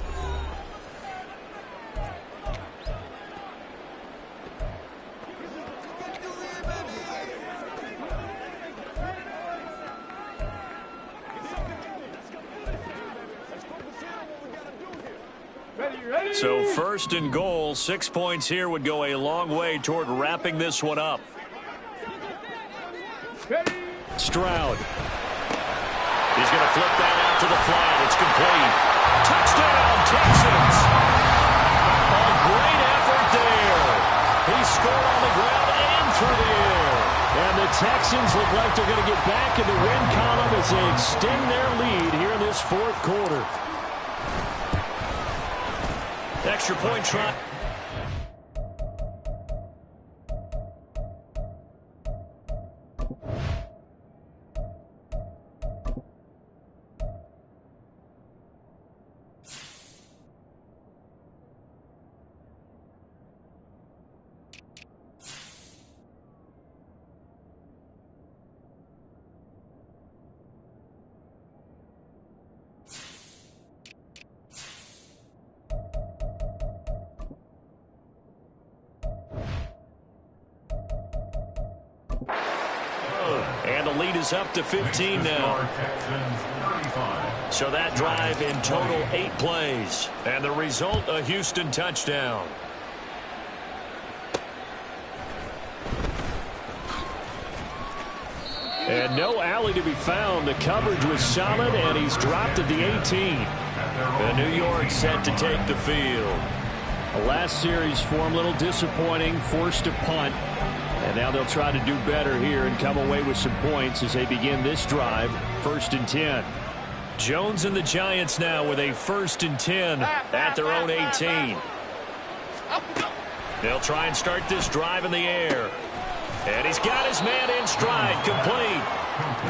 Speaker 3: So first and goal, 6 points here would go a long way toward wrapping this one up. Stroud. He's going to flip that out to the flat. It's complete. Touchdown, Texans. A great effort there. He scored on the ground and through the air. And the Texans look like they're going to get back in the win column as they extend their lead here in this fourth quarter. Extra point try. And the lead is up to 15 now. So that drive in total 8 plays. And the result, a Houston touchdown. And no alley to be found. The coverage was solid, and he's dropped at the 18. And New York set to take the field. The last series for him, a little disappointing, forced to punt. And now they'll try to do better here and come away with some points as they begin this drive. 1st and 10. Jones and the Giants now with a 1st and 10 at their own 18. They'll try and start this drive in the air. And he's got his man in stride, complete.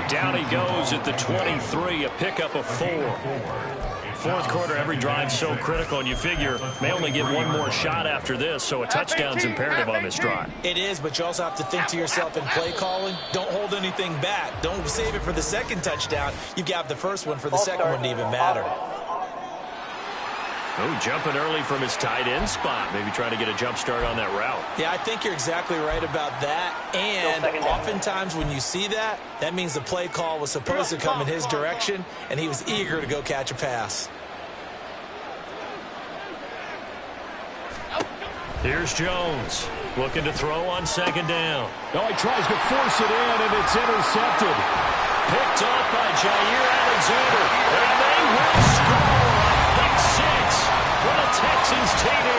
Speaker 3: Down he goes at the 23, a pickup of 4. Fourth quarter, every drive so critical, and you figure may only get one more shot after this, so a touchdown's imperative on this drive.
Speaker 4: It is, but you also have to think to yourself in play calling, don't hold anything back. Don't save it for the second touchdown. You got the first one for the second one to even matter.
Speaker 3: Oh, jumping early from his tight end spot. Maybe trying to get a jump start on that route.
Speaker 4: Yeah, I think you're exactly right about that. And oftentimes when you see that, that means the play call was supposed to come in his direction, and he was eager to go catch a pass.
Speaker 3: Here's Jones looking to throw on 2nd down. Oh, he tries to force it in, and it's intercepted. Picked up by Jair Alexander, and they will score. Pick 6 for the Texans TD.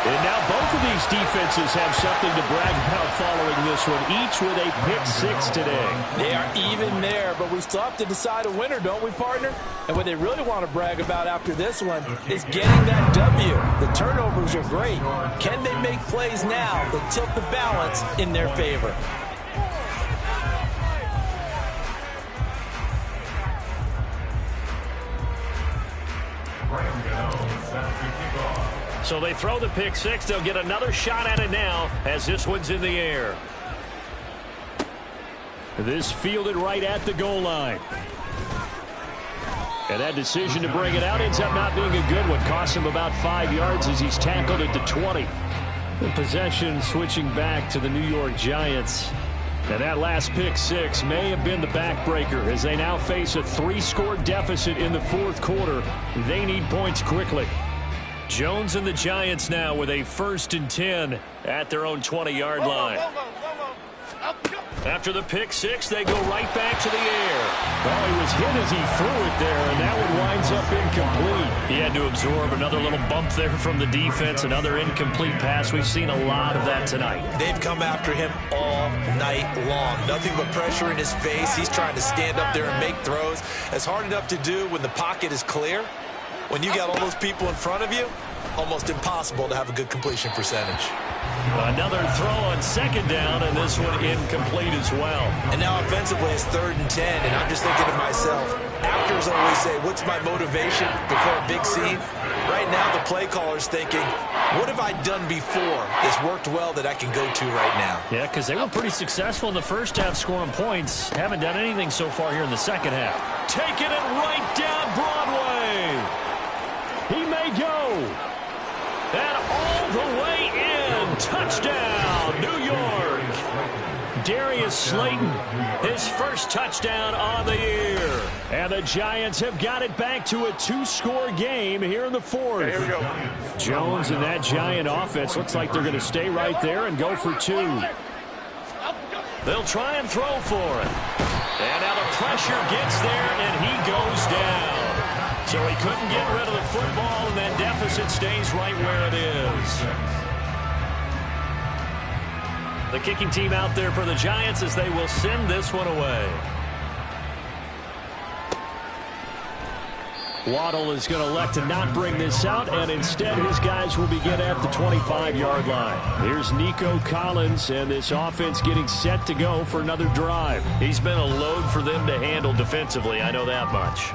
Speaker 3: And now both of these defenses have something to brag about following this one, each with a pick-6 today.
Speaker 7: They are even there, but we still have to decide a winner, don't we, partner? And what they really want to brag about after this one is getting that W. The turnovers are great. Can they make plays now that tilt the balance in their favor?
Speaker 3: So they throw the pick-6. They'll get another shot at it now as this one's in the air. This fielded right at the goal line. And that decision to bring it out ends up not being a good one. Costs him about 5 yards as he's tackled at the 20. The possession switching back to the New York Giants. And that last pick-6 may have been the backbreaker as they now face a 3-score deficit in the fourth quarter. They need points quickly. Jones and the Giants now with a 1st and 10 at their own 20-yard line. After the pick-6, they go right back to the air. Well, he was hit as he threw it there, and that one winds up incomplete. He had to absorb another little bump there from the defense, another incomplete pass. We've seen a lot of that tonight.
Speaker 4: They've come after him all night long. Nothing but pressure in his face. He's trying to stand up there and make throws. It's hard enough to do when the pocket is clear. When you got all those people in front of you, almost impossible to have a good completion percentage.
Speaker 3: Another throw on 2nd down, and this one incomplete as well. And
Speaker 4: now offensively it's 3rd and 10, and I'm just thinking to myself, actors always say, what's my motivation before a big scene? Right now the play caller's thinking, what have I done before that's worked well that I can go to right now?
Speaker 3: Yeah, because they were pretty successful in the first half scoring points. Haven't done anything so far here in the second half. Taking it right down Broadway. He may go. And all the way in. Touchdown, New York. Darius Slayton, his first touchdown on the year. And the Giants have got it back to a 2-score game here in the fourth.
Speaker 6: Okay, here we go.
Speaker 3: Jones and that Giant offense looks like they're going to stay right there and go for 2. They'll try and throw for it. And now the pressure gets there, and he goes down. So he couldn't get rid of the football, and that deficit stays right where it is. The kicking team out there for the Giants as they will send this one away. Waddle is going to elect to not bring this out, and instead his guys will begin at the 25-yard line. Here's Nico Collins, and this offense getting set to go for another drive. He's been a load for them to handle defensively, I know that much.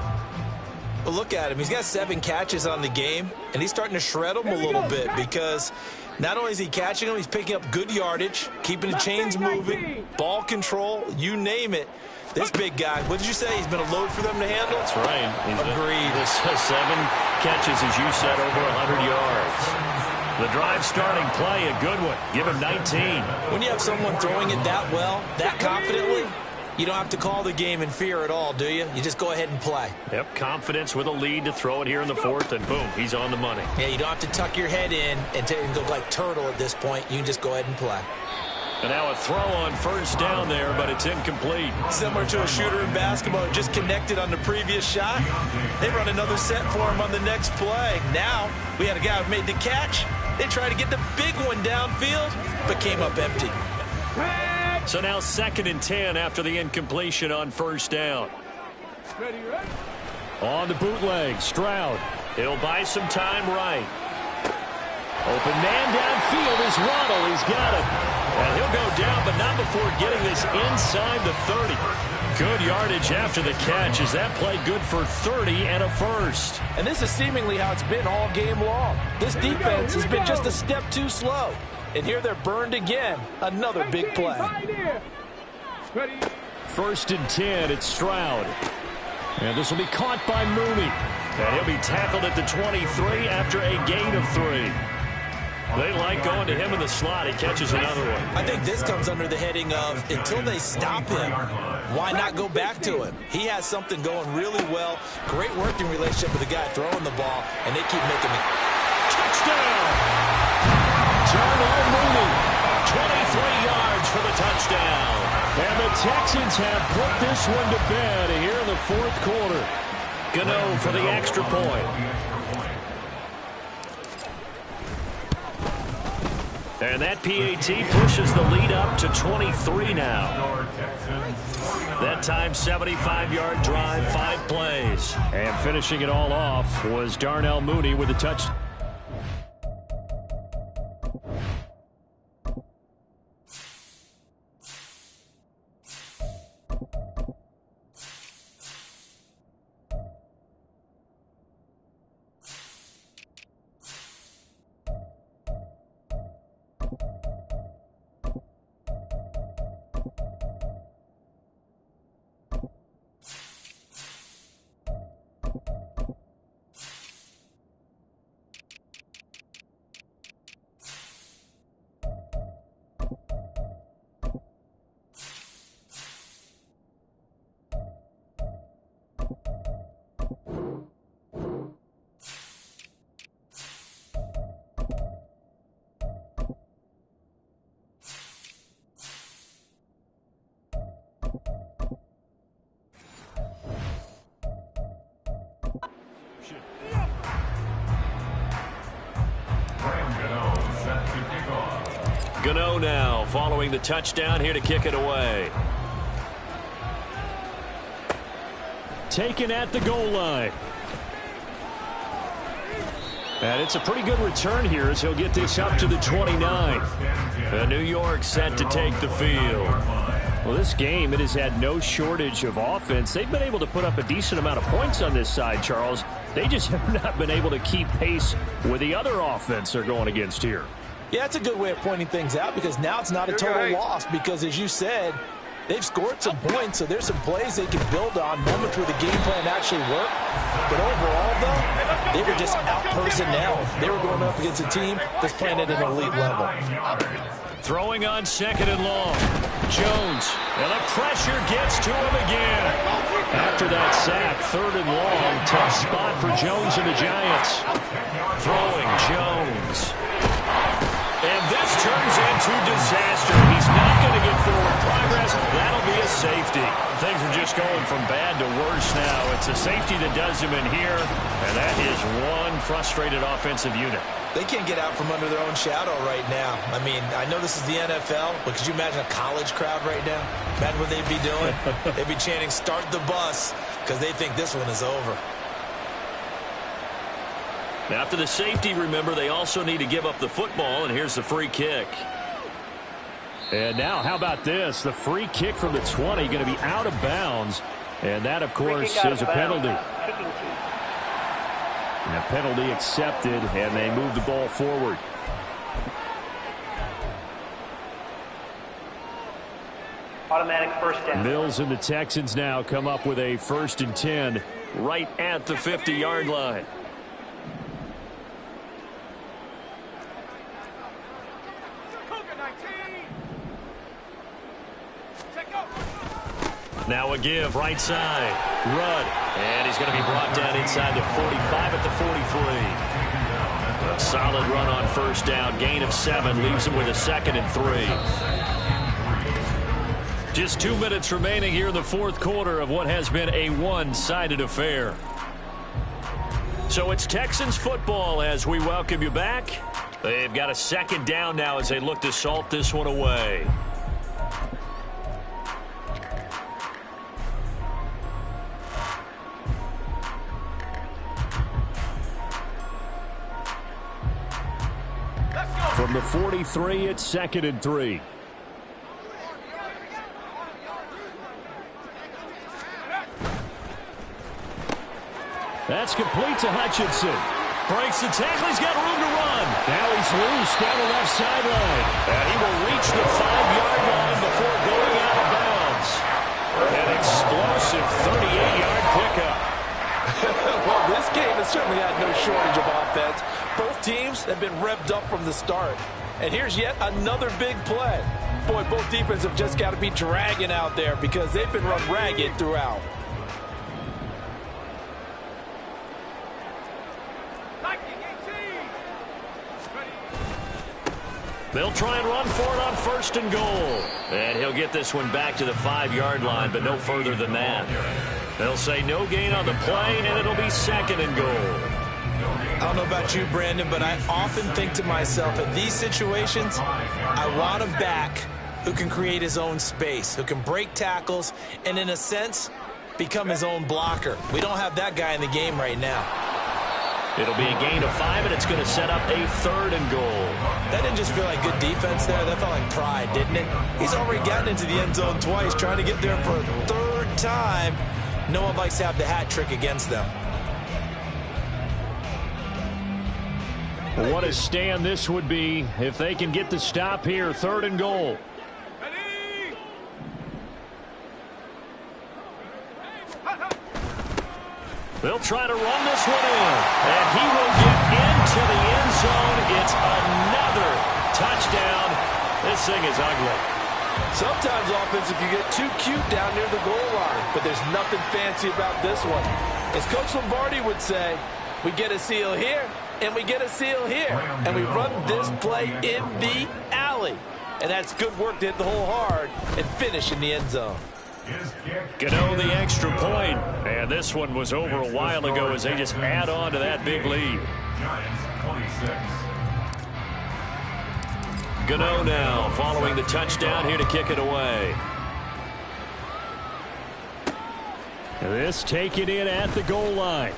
Speaker 4: But look at him. He's got 7 catches on the game, and he's starting to shred them a little bit because not only is he catching them, he's picking up good yardage, keeping the chains moving, ball control, you name it. This big guy, what did you say? He's been a load for them to handle?
Speaker 3: That's right.
Speaker 4: Agreed.
Speaker 3: 7 catches, as you said, over 100 yards. The drive starting play, a good one. Give him 19.
Speaker 4: When you have someone throwing it that well, that confidently, you don't have to call the game in fear at all, do you? You just go ahead and play.
Speaker 3: Yep, confidence with a lead to throw it here in the fourth, and boom, he's on the money.
Speaker 4: Yeah, you don't have to tuck your head in and go like turtle at this point. You can just go ahead and play.
Speaker 3: And now a throw on 1st down there, but it's incomplete.
Speaker 4: Similar to a shooter in basketball, just connected on the previous shot. They run another set for him on the next play. Now, we had a guy who made the catch. They tried to get the big one downfield, but came up empty.
Speaker 3: So now 2nd and 10 after the incompletion on 1st down. On the bootleg, Stroud. He'll buy some time right. Open man downfield is Waddle. He's got it. And he'll go down, but not before getting this inside the 30. Good yardage after the catch. Is that play good for 30 and a first?
Speaker 7: And this is seemingly how it's been all game long. This defense has been just a step too slow. And here they're burned again. Another big play.
Speaker 3: 1st and 10, it's Stroud. And this will be caught by Mooney. And he'll be tackled at the 23 after a gain of 3. They like going to him in the slot. He catches another one.
Speaker 4: I think this comes under the heading of until they stop him, why not go back to him? He has something going really well. Great working relationship with the guy throwing the ball, and they keep making it.
Speaker 3: Touchdown! Darnell Mooney, 23 yards for the touchdown. And the Texans have put this one to bed here in the fourth quarter. Gano for the extra point. And that PAT pushes the lead up to 23 now. That time, 75-yard drive, 5 plays.
Speaker 9: And finishing it all off was Darnell Mooney with a touchdown.
Speaker 3: Gano now following the touchdown here to kick it away.
Speaker 9: Taken at the goal line. And it's a pretty good return here as he'll get this up to the 29.
Speaker 3: And New York set to take the field.
Speaker 9: Well, this game, it has had no shortage of offense. They've been able to put up a decent amount of points on this side, Charles. They just have not been able to keep pace with the other offense they're going against here.
Speaker 7: Yeah, it's a good way of pointing things out because now it's not a total loss because, as you said, they've scored some points, so there's some plays they can build on, moments where the game plan actually worked. But overall, though, they were just out-personnel. They were going up against a team that's playing at an elite level.
Speaker 3: Throwing on 2nd and long. Jones, and the pressure gets to him again.
Speaker 9: After that sack, 3rd and long, tough spot for Jones and the Giants.
Speaker 3: Throwing Jones. And this turns into disaster. He's not going to get forward progress. That'll be a safety.
Speaker 9: Things are just going from bad to worse now. It's a safety that does him in here, and that is one frustrated offensive unit.
Speaker 4: They can't get out from under their own shadow right now. I mean, I know this is the NFL, but could you imagine a college crowd right now? Imagine what they'd be doing. They'd be chanting, "Start the bus," because they think this one is over.
Speaker 3: After the safety, remember, they also need to give up the football, and here's the free kick.
Speaker 9: And now, how about this? The free kick from the 20 going to be out of bounds, and that, of course, is a penalty. And a penalty accepted, and they move the ball forward.
Speaker 10: Automatic first down.
Speaker 9: Mills and the Texans now come up with a 1st and 10
Speaker 3: right at the 50-yard line. Now a give, right side. Rudd. And he's going to be brought down inside the 45 at the 43. A solid run on 1st down. Gain of 7. Leaves him with a 2nd and 3.
Speaker 9: Just 2 minutes remaining here in the 4th quarter of what has been a one-sided affair.
Speaker 3: So it's Texans football as we welcome you back. They've got a 2nd down now as they look to salt this one away.
Speaker 9: From the 43, it's 2nd and 3. That's complete to Hutchinson.
Speaker 3: Breaks the tackle. He's got room to run.
Speaker 9: Now he's loose down the left sideline.
Speaker 3: And he will reach the 5-yard line before going out of bounds. An explosive 38-yard pickup.
Speaker 7: Well, this game has certainly had no shortage of offense. Both teams have been revved up from the start. And here's yet another big play. Boy, both defenses have just got to be dragging out there because they've been run ragged throughout.
Speaker 3: They'll try and run for it on 1st and goal. And he'll get this one back to the 5-yard line, but no further than that. They'll say no gain on the play, and it'll be 2nd and goal.
Speaker 4: I don't know about you, Brandon, but I often think to myself, in these situations, I want a back who can create his own space, who can break tackles, and in a sense, become his own blocker. We don't have that guy in the game right now.
Speaker 3: It'll be a gain of 5, and it's going to set up a 3rd and goal.
Speaker 4: That didn't just feel like good defense there. That felt like pride, didn't it? He's already gotten into the end zone twice, trying to get there for a 3rd time. No one likes to have the hat trick against them.
Speaker 9: What a stand this would be if they can get the stop here. 3rd and goal.
Speaker 3: They'll try to run this one in, and he will get into the end zone. It's another touchdown. This thing is ugly.
Speaker 7: Sometimes offenses can get too cute down near the goal line, but there's nothing fancy about this one. As Coach Lombardi would say, we get a seal here, and we get a seal here, and we run this play in the alley. And that's good work to hit the hole hard and finish in the end zone.
Speaker 3: Gano the extra point, and this one was over a while ago as they just add on to that big lead. Gano now following the touchdown here to kick it away.
Speaker 9: This taken in at the goal line.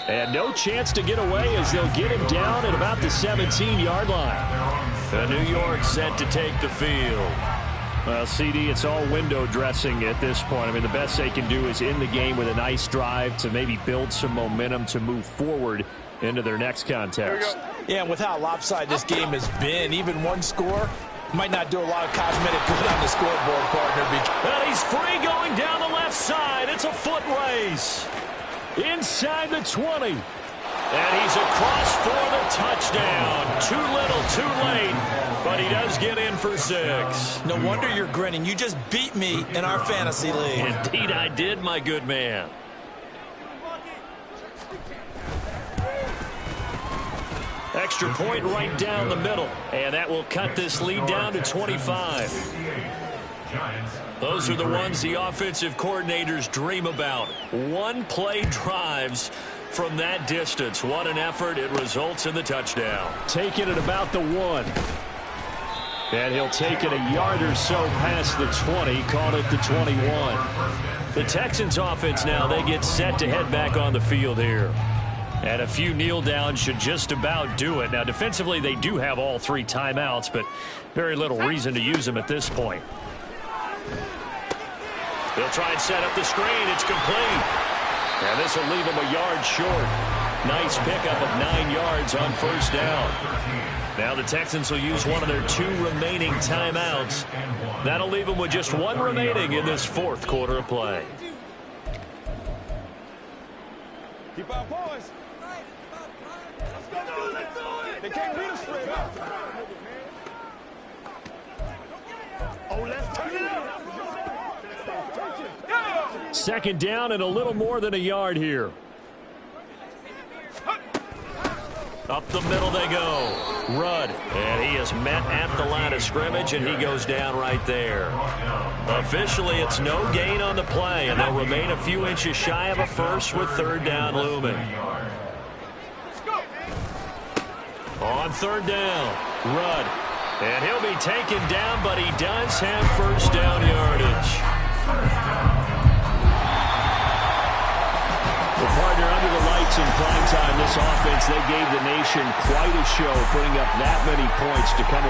Speaker 9: And no chance to get away as they'll get him down at about the 17-yard line.
Speaker 3: The New York set to take the field.
Speaker 9: Well, CD, it's all window dressing at this point. I mean, the best they can do is end the game with a nice drive to maybe build some momentum to move forward into their next contest.
Speaker 4: Yeah, and with how lopsided this game has been, even one score might not do a lot of cosmetic good on the scoreboard, partner.
Speaker 3: Well, he's free going down the left side. It's a foot race.
Speaker 9: Inside the 20.
Speaker 3: And he's across for the touchdown. Too little, too late. But he does get in for 6.
Speaker 4: No wonder you're grinning. You just beat me in our fantasy league.
Speaker 3: Indeed I did, my good man. Extra point right down the middle. And that will cut this lead down to 25. Those are the ones the offensive coordinators dream about. One-play drives from that distance. What an effort. It results in the touchdown.
Speaker 9: Taking it about the 1. And he'll take it a yard or so past the 20. Called it the 21.
Speaker 3: The Texans offense now, they get set to head back on the field here. And a few kneel downs should just about do it. Now, defensively, they do have all 3 timeouts, but very little reason to use them at this point. They'll try and set up the screen. It's complete. And this will leave them a yard short. Nice pickup of 9 yards on first down. Now the Texans will use one of their 2 remaining timeouts. That'll leave them with just 1 remaining in this 4th quarter of play.
Speaker 6: Keep our boys. Let's do it. They can't beat us straight up. Oh, let's turn it up.
Speaker 9: 2nd down and a little more than a yard here.
Speaker 3: Up the middle they go. Rudd. And he is met at the line of scrimmage, and he goes down right there. Officially, it's no gain on the play, and they'll remain a few inches shy of a first with 3rd down looming. On 3rd down, Rudd. And he'll be taken down, but he does have first down yardage.
Speaker 9: Well, partner, under the lights in prime time, this offense, they gave the nation quite a show, putting up that many points to come away.